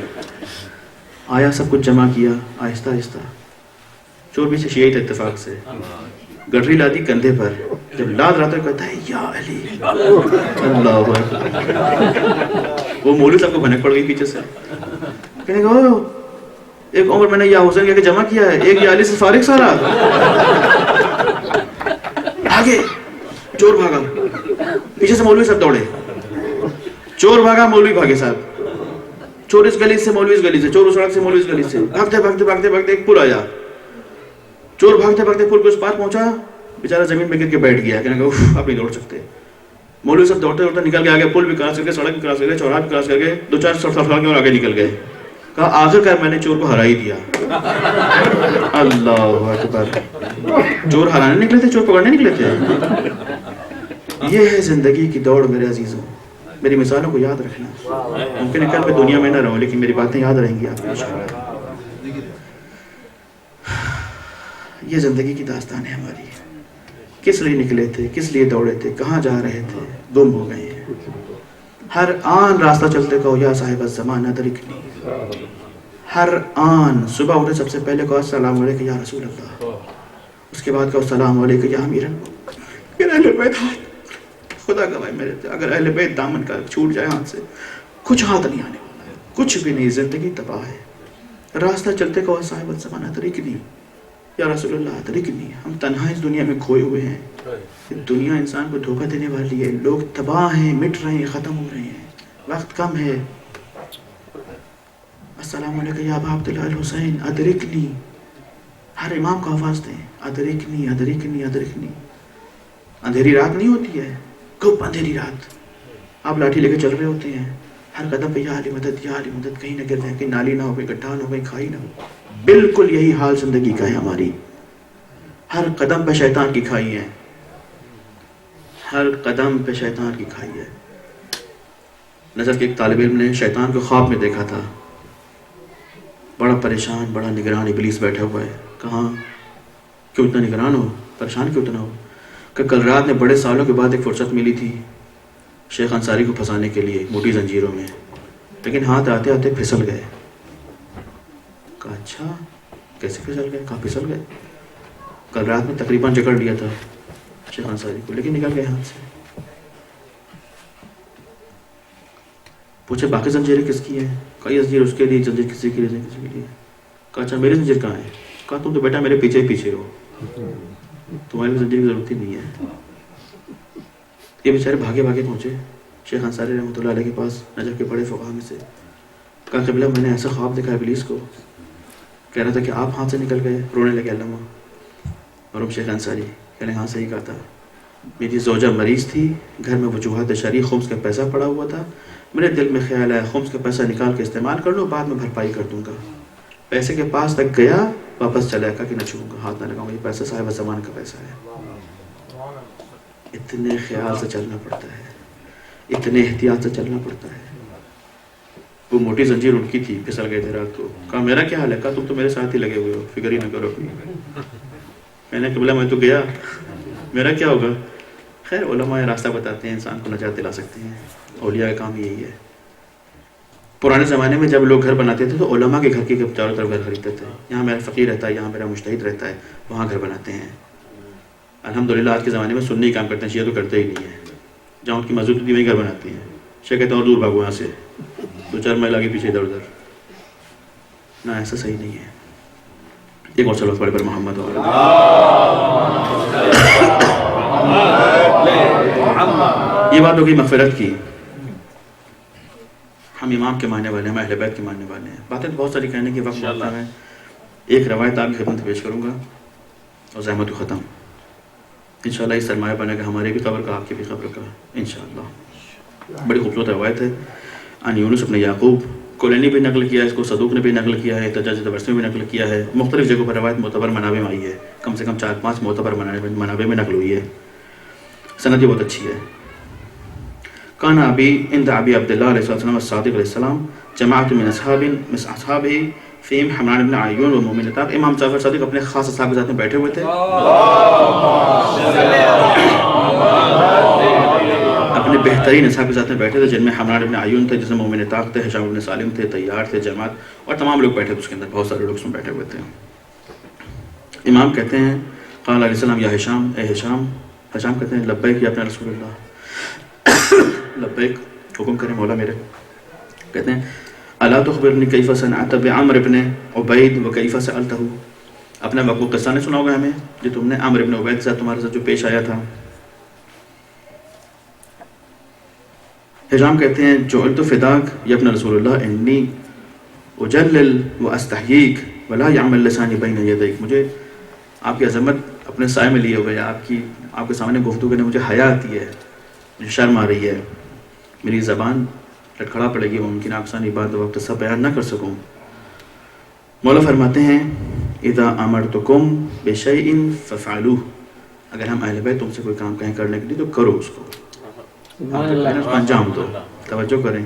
آیا سب کچھ جمع کیا آہستہ آہستہ. چور بھی سے شیعی تھا اتفاق سے. گٹری لا دی کندھے پر، جب لاد رہا تھا کہتا ہے یا علی اللہ اکبر. وہ مولوی صاحب کو بھنک پڑ گئی پیچھے سے، کہنے گا ایک عمر میں نے یا حسین کہہ کے جمع کیا ہے، ایک یا علی سے فارغ سارا. آگے چور بھاگا، پیچھے سے مولوی صاحب دوڑے. چور بھاگا، مولوی بھاگے صاحب. چور اس گلی سے، مولوی اس گلی سے، چور اس سڑک سے، مولوی اس گلی سے. بھاگتے بھاگتے بھاگتے بھاگتے ایک پل آیا. چور بھاگتے بھاگتے پل کے اس پار پہنچا، بیچارہ زمین پہ گر کے بیٹھ گیا. کہنے لگا آپ نہیں دوڑ سکتے. مولوی صاحب دوڑتے دوڑتے نکل کے آگے، پل بھی کراس کر کے، سڑک بھی کراس کر کے، چوراہا بھی کراس کر کے، 2-4 سڑکیں اور آگے نکل گئے. کہا آخر کار میں نے چور کو ہرا ہی دیا. اللہ اکبر. چور ہرانے نکلے تھے، چور پکڑنے نکلے تھے. یہ ہے زندگی کی دوڑ میرے عزیزوں. میری مثالوں کو یاد رکھنا. ممکن ہے کل میں دنیا میں نہ رہوں لیکن میری باتیں یاد رہیں گی آپ کو انشاءاللہ. یہ زندگی کی داستان ہے ہماری. کس لیے نکلے تھے، کس لیے دوڑے تھے، کہاں جا رہے تھے، گم ہو گئے ہیں. ہر آن راستہ چلتے کہو یا صاحب الزمان ادرکنی. ہر آن صبح اٹھے سب سے پہلے کہو السلام علیکم یا رسول اللہ. اس کے بعد کہو السلام علیکم یا امیر المؤمنین. اہل بیت، خدا گواہ میرے تھے، اگر اہل بیت دامن کا چھوٹ جائے ہاتھ سے کچھ ہاتھ نہیں آنے والا ہے، کچھ بھی نہیں. زندگی تباہ ہے. راستہ چلتے کہو صاحب الزمان ادرکنی یا رسول اللہ ادرکنی. ہم تنہا اس دنیا میں کھوئے ہوئے ہیں. دنیا انسان کو دھوکہ دینے والی ہے. لوگ تباہ ہیں، مٹ رہے ہیں، ختم ہو رہے ہیں. وقت کم ہے. السلام علیکم یا ابا عبداللہ الحسین ادرکنی. ہر امام کو آواز دیں ادرکنی ادرکنی ادرکنی. اندھیری رات نہیں ہوتی ہے، کب اندھیری رات آپ لاٹھی لے کے چل رہے ہوتے ہیں، ہر قدم پہ یا علی مدد یا علی مدد. کہیں نہ گر جائیں، کہیں نالی نہ ہو، کہیں گڈھا نہ ہو، کہیں کھائی نہ ہو. بالکل یہی حال زندگی کا ہے ہماری. ہر قدم پہ شیطان کی کھائی ہے، ہر قدم پہ شیطان کی کھائی ہے. نظر کے ایک طالب علم نے شیطان کو خواب میں دیکھا تھا، بڑا پریشان، بڑا نگران. ابلیس بیٹھا ہوا ہے. کہاں کیوں اتنا نگران ہو، پریشان کیوں اتنا ہو؟ کہ کل رات میں بڑے سالوں کے بعد ایک فرصت ملی تھی شیخ انصاری کو پھنسانے کے لیے موٹی زنجیروں میں، لیکن ہاتھ آتے آتے پھسل گئے. کہا اچھا کیسے پھسل گئے؟ کہاں پھسل گئے؟ کل رات میں تقریباً جکڑ لیا تھا شیخ انصاری کو، لیکن نکل گئے ہاتھ سے. پوچھے باقی زنجیریں کس کی ہیں؟ کہا یہ زنجیر اس کے لیے، زنجیر کسی کے لیے، کسی کے لیے. کہا اچھا میری زنجیر کہاں ہے؟ کہا تم تو بیٹا میرے پیچھے ہی پیچھے ہو، تمہاری زنجیر کی ضرورت ہی نہیں ہے. یہ بیچارے بھاگے بھاگے پہنچے شیخ انصاری رحمۃ اللہ علیہ کے پاس، نجف کے بڑے فقہا میں سے. کہا قبلہ میں نے ایسا خواب دیکھا ابلیس کو، کہہ رہا تھا کہ آپ ہاتھ سے نکل گئے. رونے لگے علامہ اور شیخ انصاری کہنے ہاں صحیح کہا تھا، میری زوجہ مریض تھی، گھر میں وجوہات شرعی خمس کا پیسہ پڑا ہوا تھا. میرے دل میں خیال آیا خمس کا پیسہ نکال کے استعمال کر لو، بعد میں بھرپائی کر دوں گا. پیسے کے پاس تک گیا، واپس چلا گیا کہ نہ چھوؤں گا، ہاتھ نہ لگاؤں گا، یہ پیسہ صاحب زمان کا پیسہ ہے. اتنے خیال سے چلنا پڑتا ہے، اتنے احتیاط سے چلنا پڑتا ہے. وہ موٹی زنجیر ان کی تھی، پھسل گئے تھے رات کو. کہا میرا کیا حال ہے؟ کہا تم تو میرے ساتھ ہی لگے ہوئے ہو، فکر ہی نہ کرو. میں نے قبلہ میں تو گیا، میرا کیا ہوگا؟ خیر علماء راستہ بتاتے ہیں، انسان کو نجات دلا سکتے ہیں. اولیاء کا کام یہی ہے. پرانے زمانے میں جب لوگ گھر بناتے تھے تو علماء کے گھر کے چاروں طرف گھر خریدتے تھے. یہاں میرا فقیر رہتا ہے، یہاں میرا مجتہد رہتا ہے، وہاں گھر بناتے ہیں. الحمدللہ آج کے زمانے میں سنی کام کرتے ہیں، شیعہ تو کرتے ہی نہیں ہیں. جہاں ان کی مسجد ہوتی ہے وہیں گھر بناتی ہیں. شیعہ کہتے ہیں اور دور بھاگو یہاں سے، 2-4 میل آگے پیچھے ادھر ادھر. نہ ایسا صحیح نہیں ہے. ایک اور صلوات پڑھے پر محمد. یہ بات ہوگی مغفرت کی. ہم امام کے ماننے والے ہیں، ہم اہل بیت کے ماننے والے ہیں. باتیں تو بہت ساری کہنے کی، وقت بہت کم ہے. ایک روایت آپ کی خدمت پیش کروں گا اور زحمت کو ختم. انشاءاللہ اس سرمایہ بنے گا ہمارے بھی قبر کا، آپ کی بھی قبر کا انشاءاللہ. بڑی خوبصورت روایت ہے. عن یونس بن یعقوب، کولینی بھی نقل کیا ہے، اس کو صدوق نے بھی نقل کیا ہے، تجاج طبرسی میں بھی نقل کیا ہے. مختلف جگہوں پر روایت معتبر منابع میں آئی ہے، کم سے کم 4-5 معتبر منابع میں نقل ہوئی ہے. سند بہت اچھی ہے. کان ابی عند ابی عبداللہ علیہ السلام الصادق علیہ السلام جماعت من اصحابہ فیم حمران ابن عیون و مومن طاق. امام جعفر صادق اپنے خاص اصحاب کے ساتھ میں بیٹھے ہوئے تھے, اپنے بہترین اصحاب کے ساتھ میں بیٹھے تھے, جن میں حمران ابن عیون تھے, جس میں مومن طاق تھے, ہشام ابن سالم تھے, طیار تھے, جماعت, اور تمام لوگ بیٹھے تھے اس کے اندر, بہت سارے لوگ اس میں بیٹھے ہوئے تھے. امام کہتے ہیں قال علیہ السلام یا ہشام, اے ہشام. ہشام کہتے ہیں لبیک یا اپنا رسول اللہ, لبیک, حکم کریں مولا میرے. کہتے ہیں الا تخبرنی کیف صنعت بعمر ابن عبید وکیف سألتہ, اپنا وہ قصہ نہیں سناؤ گے ہمیں جو تم نے عامر ابن عبید کے ساتھ تمہارے ساتھ جو پیش آیا تھا. ہشام کہتے ہیں جعلت فداک یا ابن رسول اللہ انی اجلل واستحییک ولا یعمل لسانی بین یدیک, مجھے آپ کی عظمت اپنے سائے میں لیے ہوئے, آپ کے سامنے گفتگو کرنے مجھے حیا آتی ہے, مجھے شرم آ رہی ہے, میری زبان لٹکھڑا پڑے گی, ممکن آسانی بات وقت سب بیان نہ کر سکوں. مولا فرماتے ہیں اذا امرتکم بشیء ففعلوه, اگر ہم اہل بیت تم سے کوئی کام کہیں کرنے کے لیے تو کرو اس کو, انجام دو. توجہ کریں,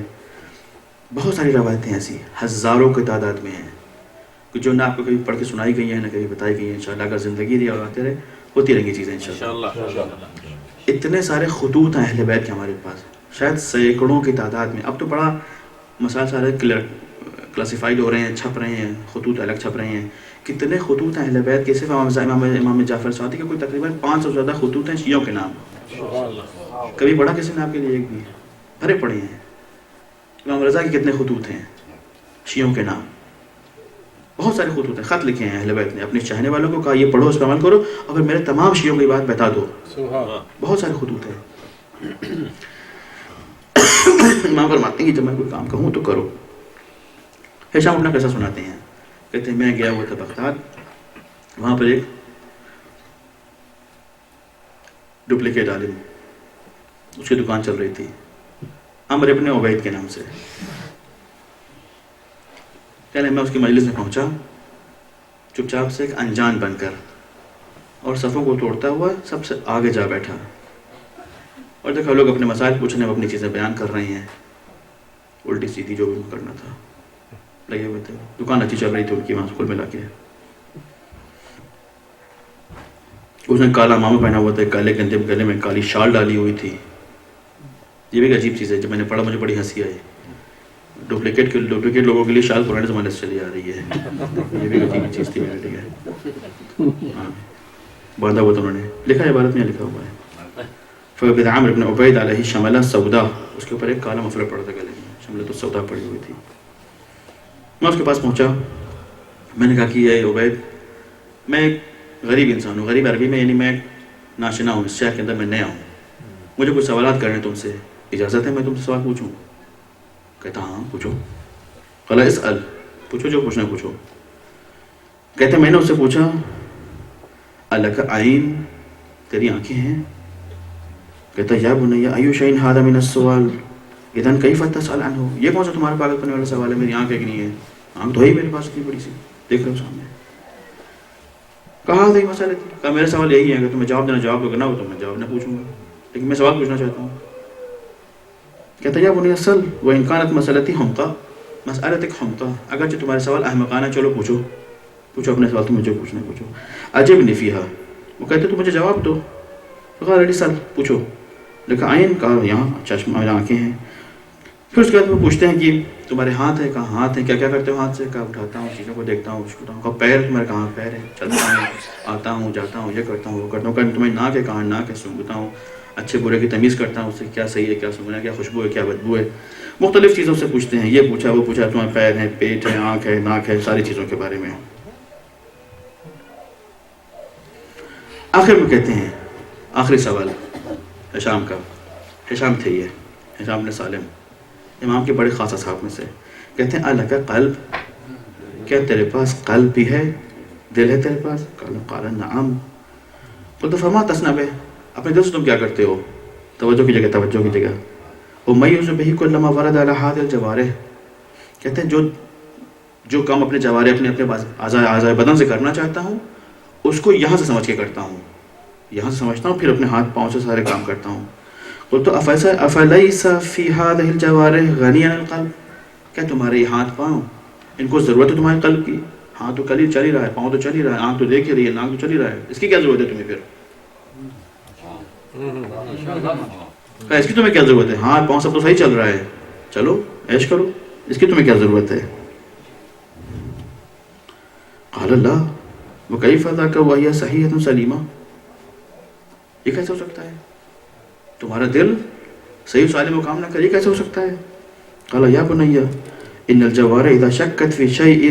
بہت ساری روایتیں ایسی ہزاروں کی تعداد میں ہیں کہ جو نہ آپ کو کبھی پڑھ کے سنائی گئی ہیں نہ کبھی بتائی گئی ہیں. انشاءاللہ اگر زندگی دی اور آتے رہے ہوتی رہیں گی چیزیں انشاءاللہ. اتنے سارے خطوط ہیں اہل بیت کے ہمارے پاس, شاید سینکڑوں کی تعداد میں. اب تو بڑا مسائل سارے کلاسیفائڈ ہو رہے ہیں, چھپ رہے ہیں, خطوط الگ چھپ رہے ہیں. کتنے خطوط ہیں اہل بیت کے, صرف امام جعفر صادق کے کوئی تقریباً 500 سے زیادہ خطوط ہیں شیعوں کے نام. کبھی پڑھا کسی نے آپ کے لیے ایک بھی؟ بھرے پڑے ہیں. امام رضا کے کتنے خطوط ہیں شیعوں کے نام, بہت سارے خطوط ہیں. خط لکھے ہیں اہل بیت نے, اپنے چاہنے والوں کو کہا یہ پڑھو, اس پہ عمل کرو, اور پھر میرے تمام شیعوں کی بات بتا دو. بہت سارے خطوط ہیں. امام فرماتے ہیں کہ جب میں کوئی کام کہوں تو کرو. ہشام اپنا قصہ سناتے ہیں, کہتے ہیں میں گیا ہوا تھا بغداد, وہاں پر ایک ڈپلیکیٹ عالم, اس کی دکان چل رہی تھی عمر ابن عبید کے نام سے. کہنے میں اس کی مجلس میں پہنچا چپ چاپ سے ایک انجان بن کر, اور صفوں کو توڑتا ہوا سب سے آگے جا بیٹھا, اور دیکھا لوگ اپنے مسائل پوچھنے میں اپنی چیزیں بیان کر رہے ہیں, الٹی سیدھی جو بھی کرنا تھا لگے ہوئے تھے. دکان اچھی چل رہی تھی ان کی, وہاں کل ملا کے. اس نے کالا مامہ پہنا ہوا تھا, کالے گلے میں کالی شال ڈالی ہوئی تھی. یہ بھی ایک عجیب چیز ہے, جب میں نے پڑھا مجھے بڑی ہنسی آئی. ڈپلیکیٹ لوگوں کے لیے شال پرانے زمانے سے چلی آ رہی ہے, یہ بھی ایک عجیب چیز تھی میرے لیے. باندھا ہوا تو انہوں نے لکھا ہے, عبارت میں لکھا ہوا ہے فَوَبِدَ عَمْرُ بْنُ عُبَيْدَ عَلَيْهِ شَمَلَ سَوْدَا, اس کے اوپر ایک کالا مفلر پڑا تھا گلے میں, شملۃ السودا پڑی ہوئی تھی. میں اس کے پاس پہنچا, میں نے کہا کہ اے عبید, میں ایک غریب انسان ہوں, غریب عربی میں یعنی میں ناشنا ہوں, اس شہر کے اندر میں نیا ہوں, مجھے کچھ سوالات کرنے تم سے, اجازت ہے میں تم سے سوال پوچھوں؟ کہتا ہاں پوچھو. قال اسأل, پوچھو جو پوچھنا پوچھو. کہتے میں نے اس سے پوچھا الک عین, تیری آنکھیں ہیں؟ کہتا یا بنی ایو شیء ھذا من السؤال اذن کیف تسأل عنہ, یہ کون سا تمہارا پاگل کرنے والا سوال ہے, میری آنکھ ایک نہیں ہے, آنکھ تو ہی میرے پاس اتنی بڑی سی دیکھ رہے ہو سامنے. کہا تھی مسئلہ تھی, کہا میرا سوال یہی ہے کہ تمہیں جواب دینا, جواب دو گے نہ ہو تو میں جواب نہ پوچھوں گا, لیکن میں سوال پوچھنا چاہتا ہوں. کہتا یا بنی اصل وان كانت مسألتي حمقى مسألتك حمقى, اگرچہ تمہارا سوال احمقانہ, چلو پوچھو پوچھو اپنے سوال, تم مجھے پوچھنا پوچھو. عجبني فيها, وہ کہتے تو مجھے جواب دو. قال لي سل, پوچھو. لکھا عین, کہا یہاں چشم آنکھیں ہیں. پھر اس کے بعد وہ پوچھتے ہیں کہ تمہارے ہاتھ ہیں, کہاں ہاتھ ہیں, کیا کیا کرتے ہو ہاتھ سے, کہا اٹھاتا ہوں, چیزوں کو دیکھتا ہوں, چھوٹا ہوں. کہا پیر تمہارے, کہاں پیر ہے, چلتا ہوں, آتا ہوں, جاتا ہوں, یہ کرتا ہوں, وہ کرتا ہوں. کہا تمہیں ناک ہے, کہاں ناک ہے, سونگھتا ہوں, اچھے برے کی تمیز کرتا ہوں, اس سے کیا صحیح ہے, کیا سنگنا, کیا خوشبو ہے, کیا بدبو ہے. مختلف چیزوں سے پوچھتے ہیں, یہ پوچھا وہ پوچھا, تمہارے پیر ہیں, پیٹ ہے, آنکھ ہے, ناک ہے, ساری چیزوں کے بارے میں. آخر میں کہتے ہیں آخری سوال ہشام کا, ہشام تھے یہ, ہشام بن سالم, امام کے بڑے خاص اصحاب میں سے. کہتے ہیں الک قلب, کیا تیرے پاس قلب بھی ہے, دل ہے تیرے پاس؟ قال نعم. قلت فما تصنع به, اپنے دل سے تم کیا کرتے ہو؟ توجہ کی جگہ, توجہ کی جگہ. امیز به كل ما ورد على هذه الجوارح, کہتے ہیں جو کام اپنے جوارح, اپنے اعضاء بدن سے کرنا چاہتا ہوں, اس کو یہاں سے سمجھ کے کرتا ہوں, یہاں سے سمجھتا ہوں, پھر اپنے ہاتھ پاؤں سے سارے کام کرتا ہوں. قلت افلیس فی هذه الجوارح غنی عن القلب, کیا تمہارے یہ ہاتھ پاؤں ان کو ضرورت ہے تمہارے قلب کی؟ ہاں تو چل ہی رہا ہے، پاؤں تو چل ہی رہا ہے، آنکھ تو دیکھ ہی رہی ہے، ناک تو چل ہی رہا ہے، اس کی کیا ضرورت ہے تمہیں؟ پھر اس کی تمہیں کیا ضرورت ہے؟ ہاں پاؤں سب تو صحیح چل رہا ہے، چلو عیش کرو، اس کی تمہیں کیا ضرورت ہے؟ قال اللہ وکیف ذاک وہی صحیحۃ سلیمہ، یہ کیسے ہو سکتا ہے؟ تمہارا دل صحیح و سالم و کام نہ کرے، یہ کیسے ہو سکتا ہے؟ قال یا بنی ان الجوار اذا شکت فی شیء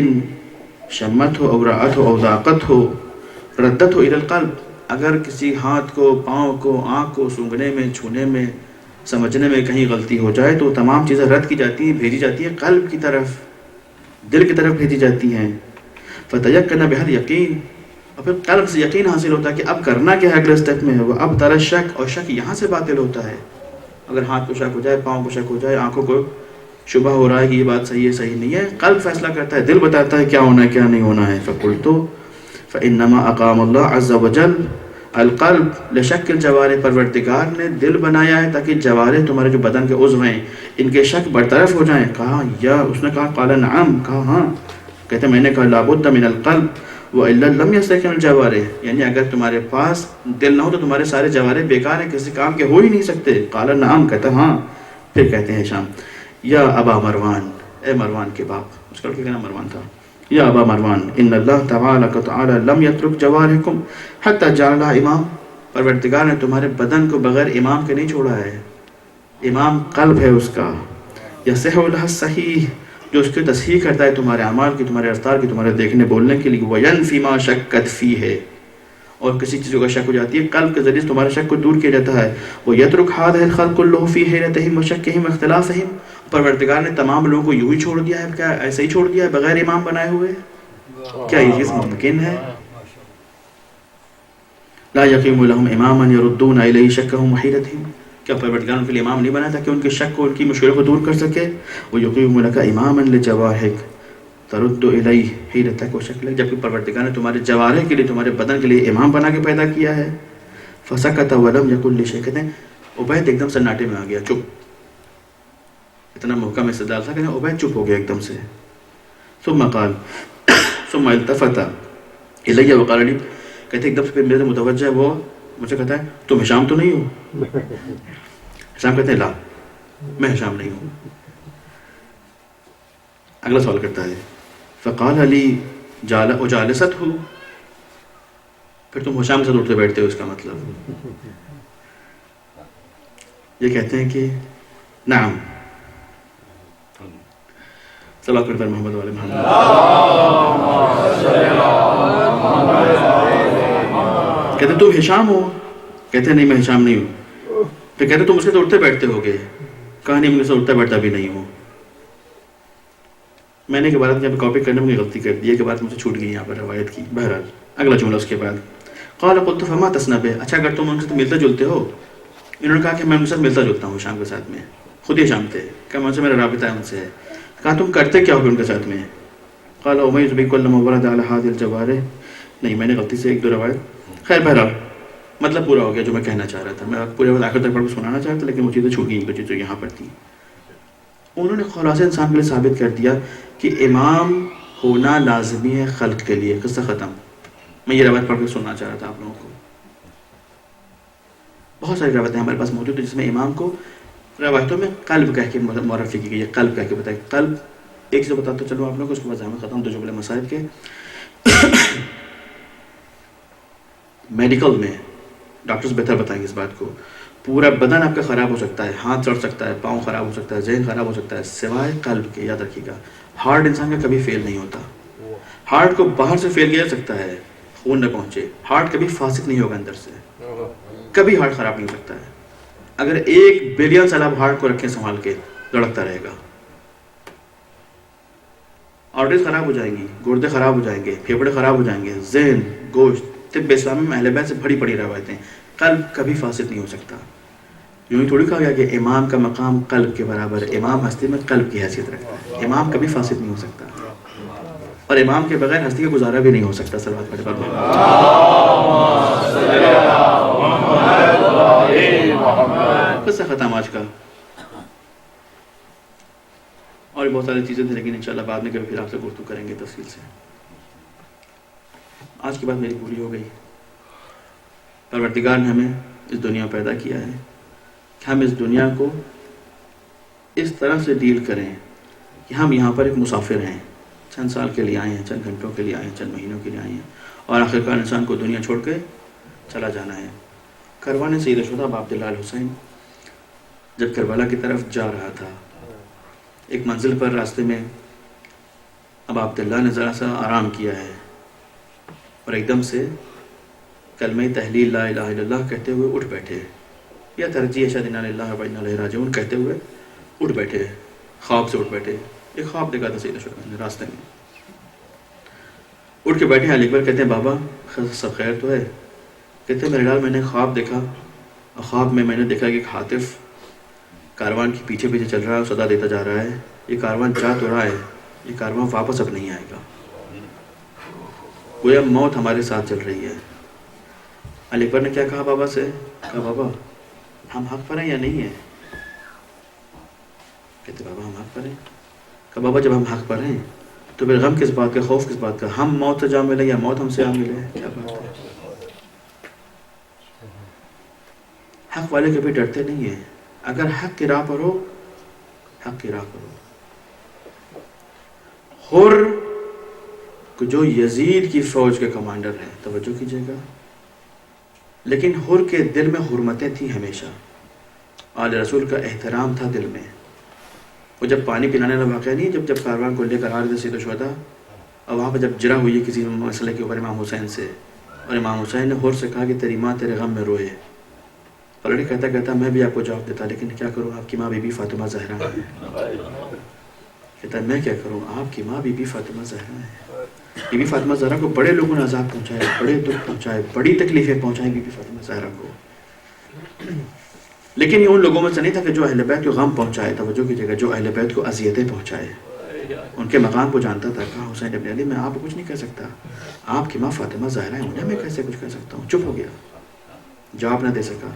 شمته او رأته او ذاقته ردته الى القلب، اگر کسی ہاتھ کو، پاؤں کو، آنکھ کو سونگھنے میں، چھونے میں، سمجھنے میں کہیں غلطی ہو جائے تو تمام چیزیں رد کی جاتی ہیں، بھیجی جاتی ہیں قلب کی طرف، دل کی طرف بھیجی جاتی ہیں۔ فتیقن بہا الیقین، اور پھر قلب سے یقین حاصل ہوتا ہے کہ اب کرنا کیا ہے، اگلے اسٹیپ میں ہے وہ اب ترا شک، اور شک یہاں سے باطل ہوتا ہے۔ اگر ہاتھ کو شک ہو جائے، پاؤں کو شک ہو جائے، آنکھوں کو شبہ ہو رہا ہے کہ یہ بات صحیح ہے صحیح نہیں ہے، قلب فیصلہ کرتا ہے، دل بتاتا ہے کیا ہونا ہے کیا نہیں ہونا ہے۔ فقلت فانما اقام اللہ عز وجل القلب لشک الجوارح، پروردگار نے دل بنایا ہے تاکہ جوارح، تمہارے جو بدن کے عضو ہیں، ان کے شک برطرف ہو جائیں۔ کہا یا، اس نے کہا قال نعم، کہا ہاں، کہتے میں نے کہا لابد من القلب والا لم یستحکم الجوارح، یعنی اگر تمہارے پاس دل نہ ہو تو تمہارے سارے جوارح بیکار ہیں، کسی کام کے ہو ہی نہیں سکتے۔ قال نعم، کہتا ہاں۔ پھر کہتے ہیں ہشام یا ابا مروان، اے مروان کے باپ، اس کا کیا نام مروان تھا، یا ابا مروان ان اللہ تبارک وتعالی لم یترک جوارحکم حتی جعل لها امام، پروردگار نے تمہارے بدن کو بغیر امام کے نہیں چھوڑا ہے، امام قلب ہے اس کا، یصح لها الصحیح، جو اس کی تصحیح کرتا ہے تمہارے اعمال کی، تمہارے رفتار کی، تمہارے دیکھنے بولنے کے لیے، وینفی ما شکت فیہ، اور کسی چیز کا شک ہو جاتی ہے قلب کے ذریعے تمہارے شک کو دور کیا جاتا ہے۔ وَيَتْرُكْ هَٰذَهِ الْخَلْقُ كُلُّهُ فِي حِيرَتِهِمْ وَشَكِّهِمْ وَاخْتِلَافِهِمْ، پروردگار نے تمام لوگوں کو یوں ہی چھوڑ دیا ہے، کیا ایسے ہی چھوڑ دیا ہے بغیر امام بنائے ہوئے؟ کیا یہ چیز ممکن ہے؟ لا يقيم لهم اماما يردون الیہ شکهم وحیرتهم، کیا پروردگار ان کے لیے امام نہیں بنایا تھا کہ ان کے شک کو، ان کی مشکلوں کو دور کر سکے؟ وَيُقِيمُ لَكَ إِمَامًا لِجَوَارِحِكَ ترد الیہ حیرتک وشکلک، جبکہ پروردگار نے تمہارے جوارح کے لیے، تمہارے بدن کے لیے امام بنا کے پیدا کیا ہے۔ فسکت ولم یکن لشیء، کہتے ہیں عبید ایک دم سناٹے میں آ گیا، چپ، اتنا محکم استدلال تھا کہ عبید چپ ہو گیا ایک دم سے۔ ثم قال ثم التفت الیہ وقال لی، کہتے ایک دم سے پھر میرے متوجہ وہ مجھے کہتا ہے تم ہشام تو نہیں ہو؟ ہشام کہتے ہیں لا، میں ہشام نہیں ہوں۔ اگلا سوال کرتا ہے فقال علی اجالست ہو، پھر تم ہشام سے اٹھتے بیٹھتے ہو، اس کا مطلب یہ کہتے ہیں کہ نعم، صلوات پر محمد والے محمد۔ کہتے تم ہشام ہو؟ کہتے نہیں میں ہشام نہیں ہوں۔ پھر کہتے تم اس سے تو اٹھتے بیٹھتے ہو گے؟ کہا نہیں میں سے اٹھتا بیٹھتا بھی نہیں ہوں۔ میں نے ایک بات یہاں پہ کاپی کرنے میں غلطی کر دی ہے کہ بات مجھے چھوٹ گئی یہاں پر روایت کی۔ بہرحال اگلا جملہ اس کے بعد قال قلت فما تصنع به، اچھا اگر تم ان سے ملتے جلتے ہو، انہوں نے کہا کہ میں ان کے ساتھ ملتا جلتا ہوں شام کے ساتھ میں، خود ہی شام تھے کہ ان سے میرا رابطہ ہے ان سے، کہا تم کرتے کیا ہو ان کے ساتھ میں؟ قال امیز بكل ما ورد على هذه الجوارح، نہیں میں نے غلطی سے ایک دو روایت، خیر بہرحال مطلب پورا ہو گیا جو میں کہنا چاہ رہا تھا، میں پورے وقت آخر تک پڑھ کے سنانا چاہتا لیکن وہ چیزیں چھوٹ گئی، جو چیزیں یہاں پر تھیں۔ انہوں نے خلاصہ انسان کے لیے ثابت کر دیا کہ امام ہونا لازمی ہے خلق کے لیے، قصہ ختم۔ میں یہ روایت پڑھ کے سننا چاہ رہا تھا آپ لوگوں کو۔ بہت ساری روایتیں ہمارے پاس موجود ہیں جس میں امام کو روایتوں میں قلب کہہ کے معرفی کی گئی ہے، قلب کہہ کے بتایا۔ قلب ایک چیز بتاتا چلو آپ لوگوں کو، اس کے بعد زحمت ختم، دو جملے مسائل کے۔ میڈیکل میں ڈاکٹرز بہتر بتائیں گے اس بات کو، پورا بدن آپ کا خراب ہو سکتا ہے، ہاتھ چڑھ سکتا ہے، پاؤں خراب ہو سکتا ہے، ذہن خراب ہو سکتا ہے، سوائے قلب کے، یاد رکھیے گا۔ ہارٹ انسان کا کبھی فیل نہیں ہوتا، ہارٹ کو باہر سے فیل کیا جا سکتا ہے، خون نہ پہنچے، ہارٹ کبھی فاسد نہیں ہوگا اندر سے، کبھی ہارٹ خراب نہیں ہو سکتا ہے۔ اگر 1 بلین سال آپ ہارٹ کو رکھیں سنبھال کے، لڑکتا رہے گا۔ آرٹریز خراب ہو جائیں گی، گردے خراب ہو جائیں گے، پھیپھڑے خراب ہو جائیں گے، ذہن، گوشت، طب اسلامی میں اہل بیت سے بڑی بڑی روایتیں، قلب کبھی فاسد نہیں ہو سکتا۔ یوں ہی تھوڑی کہا گیا کہ امام کا مقام قلب کے برابر، امام ہستی میں قلب کی حیثیت رکھتا ہے، امام کبھی فاسد نہیں ہو سکتا، اور امام کے بغیر ہستی کا گزارا بھی نہیں ہو سکتا۔ صلوات پڑھیں قصہ ختم آج کا۔ اور بہت ساری چیزیں تھیں، لیکن انشاءاللہ بعد میں کبھی پھر آپ سے گفتگو کریں گے تفصیل سے. آج کی بات میری پوری ہو گئی. پروردگار نے ہمیں اس دنیا میں پیدا کیا ہے کہ ہم اس دنیا کو اس طرح سے ڈیل کریں کہ ہم یہاں پر ایک مسافر ہیں، چند سال کے لیے آئے ہیں، چند گھنٹوں کے لیے آئے ہیں، چند مہینوں کے لیے آئے ہیں، اور آخرکار انسان کو دنیا چھوڑ کے چلا جانا ہے. کاروان سید الشہداء ابا عبداللہ الحسین جب کربلا کی طرف جا رہا تھا، ایک منزل پر راستے میں ابا عبداللہ نے ذرا سا آرام کیا ہے اور ایک دم سے کلمہ تحلیل لا الہ الا اللہ کہتے ہوئے اٹھ بیٹھے، یا ترجیح اشہد ان لا الہ الا اللہ و انا الیہ راجعون کہتے ہوئے اٹھ بیٹھے، خواب سے اٹھ بیٹھے. ایک خواب دیکھا تھا سید الشہداء نے راستے میں. اٹھ کے بیٹھے علی اکبر کہتے ہیں بابا سب خیر تو ہے؟ کہتے ہیں میرے لال میں نے خواب دیکھا، اور خواب میں نے دیکھا کہ ایک حاطف کاروان کے پیچھے پیچھے چل رہا ہے، صدا دیتا جا رہا ہے، یہ کاروان جا تو رہا ہے، یہ کاروان واپس اب نہیں آئے گا، گویا موت ہمارے ساتھ چل رہی ہے. علی اکبر نے کیا کہا بابا سے؟ کہا بابا ہم حق پر ہیں یا نہیں ہیں؟ کہتے بابا ہم حق پر ہیں. کہا بابا جب ہم حق پر ہیں تو پھر غم کس بات کا، خوف کس بات کا؟ ہم موت سے جا ملے یا موت ہم سے آ ملے؟ کیا بات ہے؟ حق والے کبھی ڈرتے نہیں ہیں. اگر حق کی راہ پر ہو، حق کی راہ پر ہو. حر جو یزید کی فوج کے کمانڈر ہیں، توجہ کیجئے گا، لیکن حر کے دل میں حرمتیں تھیں ہمیشہ، آل رسول کا احترام تھا دل میں. وہ جب پانی پلانے والا واقعہ نہیں، جب کاروان کو لے کر آ رہے تھے سید الشہداء، اور وہاں پہ جب جرا ہوئی ہے کسی مسئلے کے اوپر امام حسین سے، اور امام حسین نے حر سے کہا کہ تیری ماں تیرے غم میں روئے، اور لڑکا کہتا میں بھی آپ کو جواب دیتا، لیکن کیا کروں، آپ کی ماں بی بی فاطمہ زہرا ہے. کہتا ہے میں کیا کروں، آپ کی ماں بی بی فاطمہ زہرا ہے. بی بی فاطمہ زہرا کو بڑے لوگوں نے عذاب پہنچائے، بڑے دکھ پہنچائے، بڑی تکلیفیں پہنچائیں بی بی فاطمہ زہرا کو، لیکن یہ ان لوگوں میں سے نہیں تھا کہ جو اہل بیت کو غم پہنچائے. توجہ کیجیے گا، جو اہل بیت کو اذیتیں پہنچائے. ان کے مقام کو جانتا تھا. کہا حسین ابن علی میں آپ کو کچھ نہیں کہہ سکتا، آپ کی ماں فاطمہ زہرا ہے، انہیں میں کیسے کچھ کہہ سکتا ہوں. چپ ہو گیا، جواب نہ دے سکا.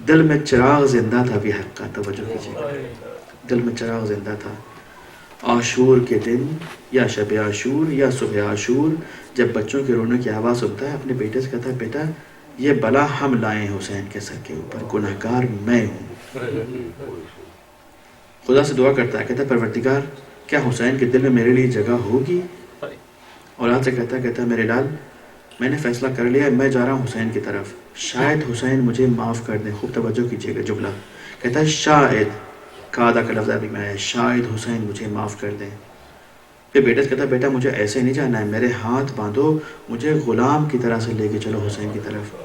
دل میں چراغ زندہ تھا بھی حق کا. توجہ کیجیے گا، دل میں چراغ زندہ تھا. عاشور کے دن یا شب عاشور یا صبح عاشور جب بچوں کے رونے کی آواز سنتا ہے، اپنے بیٹے سے کہتا ہے بیٹا یہ بلا ہم لائے حسین کے سر کے اوپر، گناہگار میں ہوں. خدا سے دعا کرتا ہے، کہتا ہے پروردگار کیا حسین کے دل میں میرے لیے جگہ ہوگی؟ اور آج سے کہتا ہے میرے لال میں نے فیصلہ کر لیا، میں جا رہا ہوں حسین کی طرف، شاید حسین مجھے معاف کر دیں. خوب توجہ کیجیے گا جملہ، کہتا ہے شاید، قاعدہ کا لفظ ابھی میں ہے، شاید حسین مجھے معاف کر دیں. پھر بیٹا سے کہتا ہے بیٹا مجھے ایسے نہیں جانا ہے، میرے ہاتھ باندھو، مجھے غلام کی طرح سے لے کے چلو حسین کی طرف.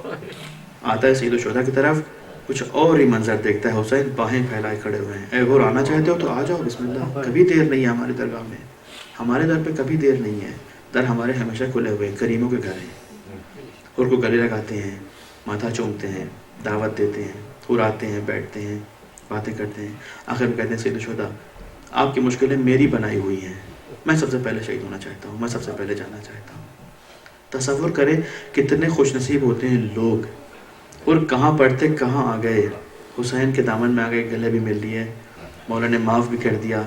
آتا ہے سید الشہداء کی طرف، کچھ اور ہی منظر دیکھتا ہے. حسین باہیں پھیلائے کھڑے ہوئے ہیں. اے غور آنا چاہتے ہو تو آ جاؤ، بسم اللہ، کبھی دیر نہیں ہے ہماری درگاہ میں، ہمارے در پہ کبھی دیر نہیں ہے. در ہمارے ہمیشہ کھلے ہوئے، کریموں کے گھر ہیں. حر کو گلے لگاتے ہیں، ماتھا چومتے ہیں، دعوت دیتے ہیں، حر آتے ہیں، بیٹھتے ہیں، باتیں کرتے ہیں. آخر میں کہتے ہیں سید الشہداء آپ کی مشکلیں میری بنائی ہوئی ہیں، میں سب سے پہلے شہید ہونا چاہتا ہوں، میں سب سے پہلے جانا چاہتا ہوں. تصور کریں کتنے خوش نصیب ہوتے ہیں لوگ، اور کہاں پڑھتے کہاں آ گئے، حسین کے دامن میں آ گئے، گلے بھی مل لیے، مولا نے معاف بھی کر دیا.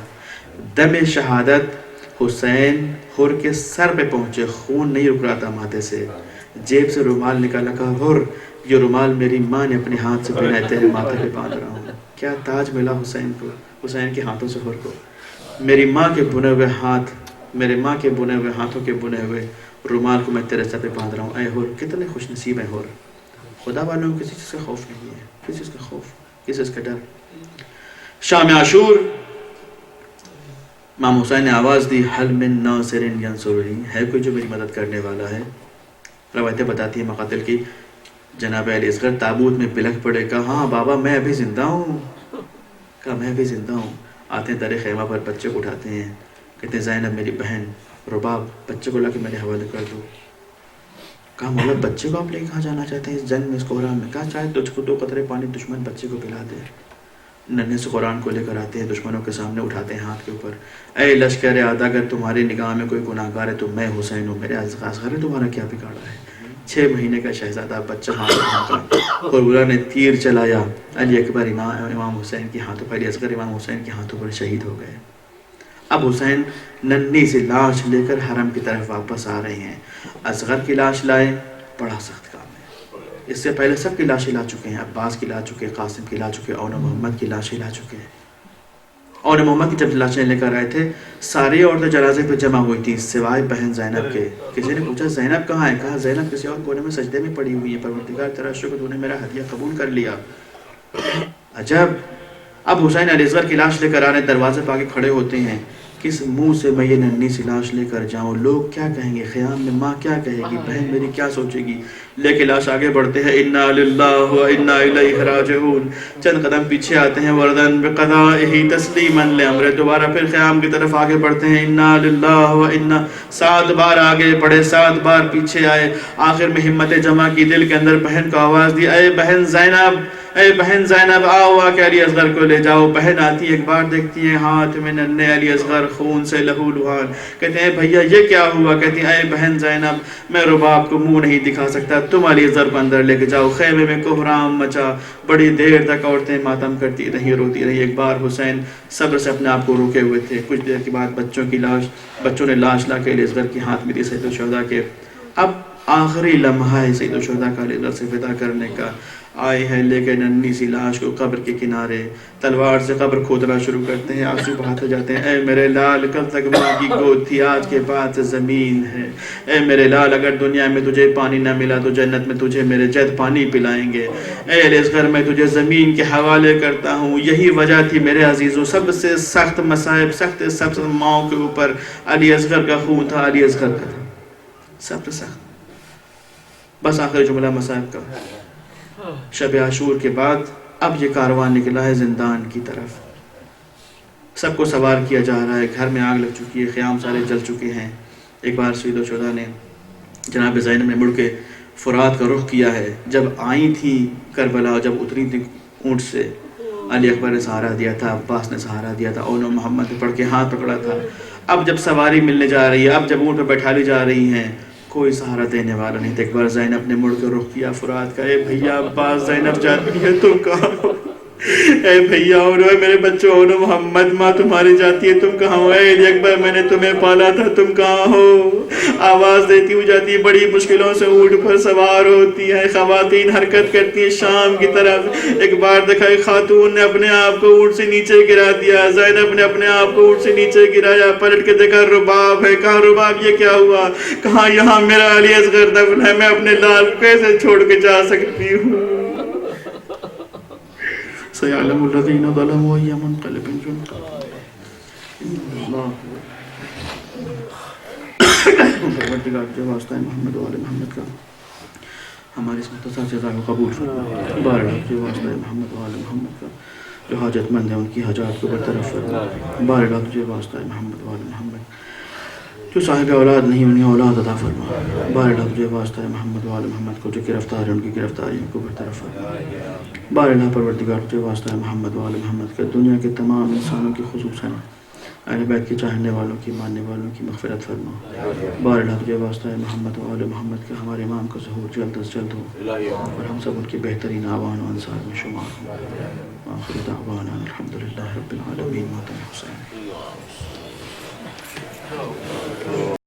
دم شہادت حسین حر کے سر پہ پہنچے، خون نہیں رک رہا تھا ماتھے سے. جیب سے رومال نکالا، کہا حر یہ رومال میری ماں نے اپنے ہاتھ سے پہنا ہے، تیرے ماتھے پہ باندھ رہا ہوں. کیا تاج ملا حسین کو، حسین کے ہاتھوں سے حر کو. میری ماں کے بنے ہوئے ہاتھ، میرے ماں کے بنے ہوئے ہاتھوں کے بنے ہوئے رومال کو میں تیرے سر پہ باندھ رہا ہوں. اے حر کتنے خوش نصیب ہیں حر. خدا والوں کو کسی چیز کا خوف نہیں ہے، کسی چیز کا خوف، کسی چیز کا ڈر. شام عاشور امام حسین نے آواز دی، حل من ناصر ینصرنی، ہے کوئی جو میری مدد کرنے والا ہے. روایتیں بتاتی ہیں مقاتل کی، جناب علی اصغر تابوت میں بلک پڑے، کہا ہاں بابا میں ابھی زندہ ہوں. کہا میں ابھی زندہ ہوں. آتے ہیں در خیمہ پر، بچے کو اٹھاتے ہیں، کہتے ہیں زینب میری بہن، رباب بچے کو لا کے میرے حوالے کر دو. کہا مولا بچے کو آپ لے کہاں جانا چاہتے ہیں اس جنگ میں، اس قرآن میں؟ کہا چاہے تجھ کو 2 قطرے پانی دشمن بچے کو پلا دے. ننھے سے قرآن کو لے کر آتے ہیں، دشمنوں کے سامنے اٹھاتے ہیں ہاتھ کے اوپر. اے لشکر اعداء اگر تمہاری نگاہ میں کوئی گناہگار ہے تو میں حسین ہوں، میرے اصغر نے تمہارا کیا بگاڑا ہے. 6 مہینے کا شہزادہ بچہ ہاتھ میں، اور بلا نے تیر چلایا. علی اکبر امام حسین کے ہاتھوں پر، علی اصغر امام حسین کے ہاتھوں پر شہید ہو گئے. اب حسین ننھی سی لاش لے کر حرم کی طرف واپس آ رہے ہیں. اصغر کی لاش لائے، بڑا سخت کام ہے. اس سے پہلے سب کی لاشیں لا چکے ہیں، عباس کی لا چکے، قاسم کی لا چکے، اون محمد کی لاشیں لا چکے ہیں. اون محمد کی جب لاشیں لے کر آئے تھے ساری عورتیں جنازے پہ جمع ہوئی تھیں سوائے بہن زینب کے. کسی نے پوچھا زینب کہاں ہے؟ کہا زینب کسی اور کونے میں سجدے میں پڑی ہوئی ہے، پروردگار تیرا شکر تو نے میرا ہدیہ قبول کر لیا. عجب. اب حسین علی اصغر کی لاش لے کر آنے دروازے پہ آگے کھڑے ہوتے ہیں. کس منہ سے میں یہ ننھی سی لاش لے کر جاؤں؟ لوگ کیا کہیں گے؟ خیام میں ماں کیا کہے گی؟ بہن میری کیا سوچے گی؟ لے کے لاش آگے بڑھتے ہیں. انا للہ و انا الیہ راجعون. چند قدم پیچھے آتے ہیں. وردن بقضائہ تسلیما لامر. دوبارہ پھر خیام کی طرف آگے بڑھتے ہیں. انا للہ و انا. 7 بار آگے بڑھے، 7 بار پیچھے آئے. آخر میں ہمت جمع کی، دل کے اندر بہن کو آواز دی، اے بہن زینب، اے بہن زینب آؤ آ کے علی اصغر کو لے جاؤ. بہن آتی ایک بار دیکھتی ہے ہاتھ میں ننھے علی اصغر خون سے لہو لہان. کہتے ہیں بھیا یہ کیا ہوا؟ کہتی ہیں اے بہن زینب میں رباب کو منہ نہیں دکھا سکتا، تم علی اصغر کو اندر لے کے جاؤ. خیمے میں کوہرام مچا، بڑی دیر تک عورتیں ماتم کرتی رہی، روتی رہی. ایک بار حسین صبر سے اپنے آپ کو روکے ہوئے تھے. کچھ دیر کے بعد بچوں نے لاش لا کے علی اصغر کی ہاتھ میں دی سید الشہداء کے. اب آخری لمحہ ہے سید الشہداء کا علی اصغر سے ودا کرنے کا. آئے ہیں لے کے ننھی سی لاش کو قبر کے کنارے، تلوار سے قبر کھودنا شروع کرتے ہیں. آنسو بہاتے جاتے ہیں. اے میرے لال کل تک ماں کی گود تھی، آج کے بعد سے زمین ہے. اے میرے لال اگر دنیا میں تجھے پانی نہ ملا تو جنت میں تجھے میرے جد پانی پلائیں گے. اے علی اصغر میں تجھے زمین کے حوالے کرتا ہوں. یہی وجہ تھی میرے عزیزوں، سب سے سخت مصائب، سخت ماؤں کے اوپر علی اصغر کا خون تھا، علی اصغر کا تھا سب سے سخت. بس آخر جملہ مصائب کا. شب عاشور کے بعد اب یہ کاروان نکلا ہے زندان کی طرف. سب کو سوار کیا جا رہا ہے. گھر میں آگ لگ چکی ہے، خیام سارے جل چکے ہیں. ایک بار سید الشہداء نے جناب زینب نے مڑ کے فرات کا رخ کیا ہے. جب آئی تھی کربلا، جب اتری تھی اونٹ سے، علی اکبر نے سہارا دیا تھا، عباس نے سہارا دیا تھا، اون محمد نے پڑھ کے ہاتھ پکڑا تھا. اب جب سواری ملنے جا رہی ہے، اب جب اونٹ پہ بیٹھا لی جا رہی ہیں، کوئی سہارا دینے والا نہیں تھا. ایک بار زینب نے مڑ کے رخ کیا فرات کا. اے بھیا عباس، زینب جاتی ہے تم کہاں ہو؟ اے بھیا اور میرے بچوں اور محمد، ماں تمہاری جاتی ہے تم کہاں ہو؟ اے علی اکبر میں نے تمہیں پالا تھا تم کہاں ہو؟ آواز دیتی ہوئی جاتی ہے. بڑی مشکلوں سے اونٹ پر سوار ہوتی ہے. خواتین حرکت کرتی ہیں شام کی طرف. ایک بار دیکھا ایک خاتون نے اپنے آپ کو اونٹ سے نیچے گرا دیا. زینب نے اپنے آپ کو اونٹ سے نیچے گرایا. پلٹ کے دیکھا رباب ہے. کہاں رباب یہ کیا ہوا؟ کہاں یہاں میرا علی اصغر دفن ہے. میں اپنے لال کو کیسے چھوڑ کے جا سکتی ہوں؟ سيعلم الذين ظلموا أي منقلب پروردگار جو واسطہ محمد و آل محمد کا ہماری اس مختصر سے ذات کو قبول فرما. بارگاہ جو واسطہ محمد و آل محمد کا جو حاجت مند ہیں ان کی حاجات کو برطرف فرما. بارگاہ جو واسطہ محمد و آل محمد جو صاحب اولاد نہیں انہیں اولاد عطا فرما. بارگاہ تجھے واسطہ ہے محمد و آل محمد کو جو گرفتار ہیں ان کی گرفتاریوں کو برطرف فرما. بارگاہ پروردگار تجھے واسطہ ہے محمد و آل محمد کے دنیا کے تمام انسانوں کی خصوصاً اہل بیت کے چاہنے والوں کی، ماننے والوں کی مغفرت فرما. بارگاہ تجھے واسطہ ہے محمد و آل محمد کے ہمارے امام کا ظہور جلد از جلد ہو اور ہم سب ان کے بہترین آوان و انصار میں شمار ہوں. آخر دعوانا الحمدللہ رب العالمین. ماتم حسین.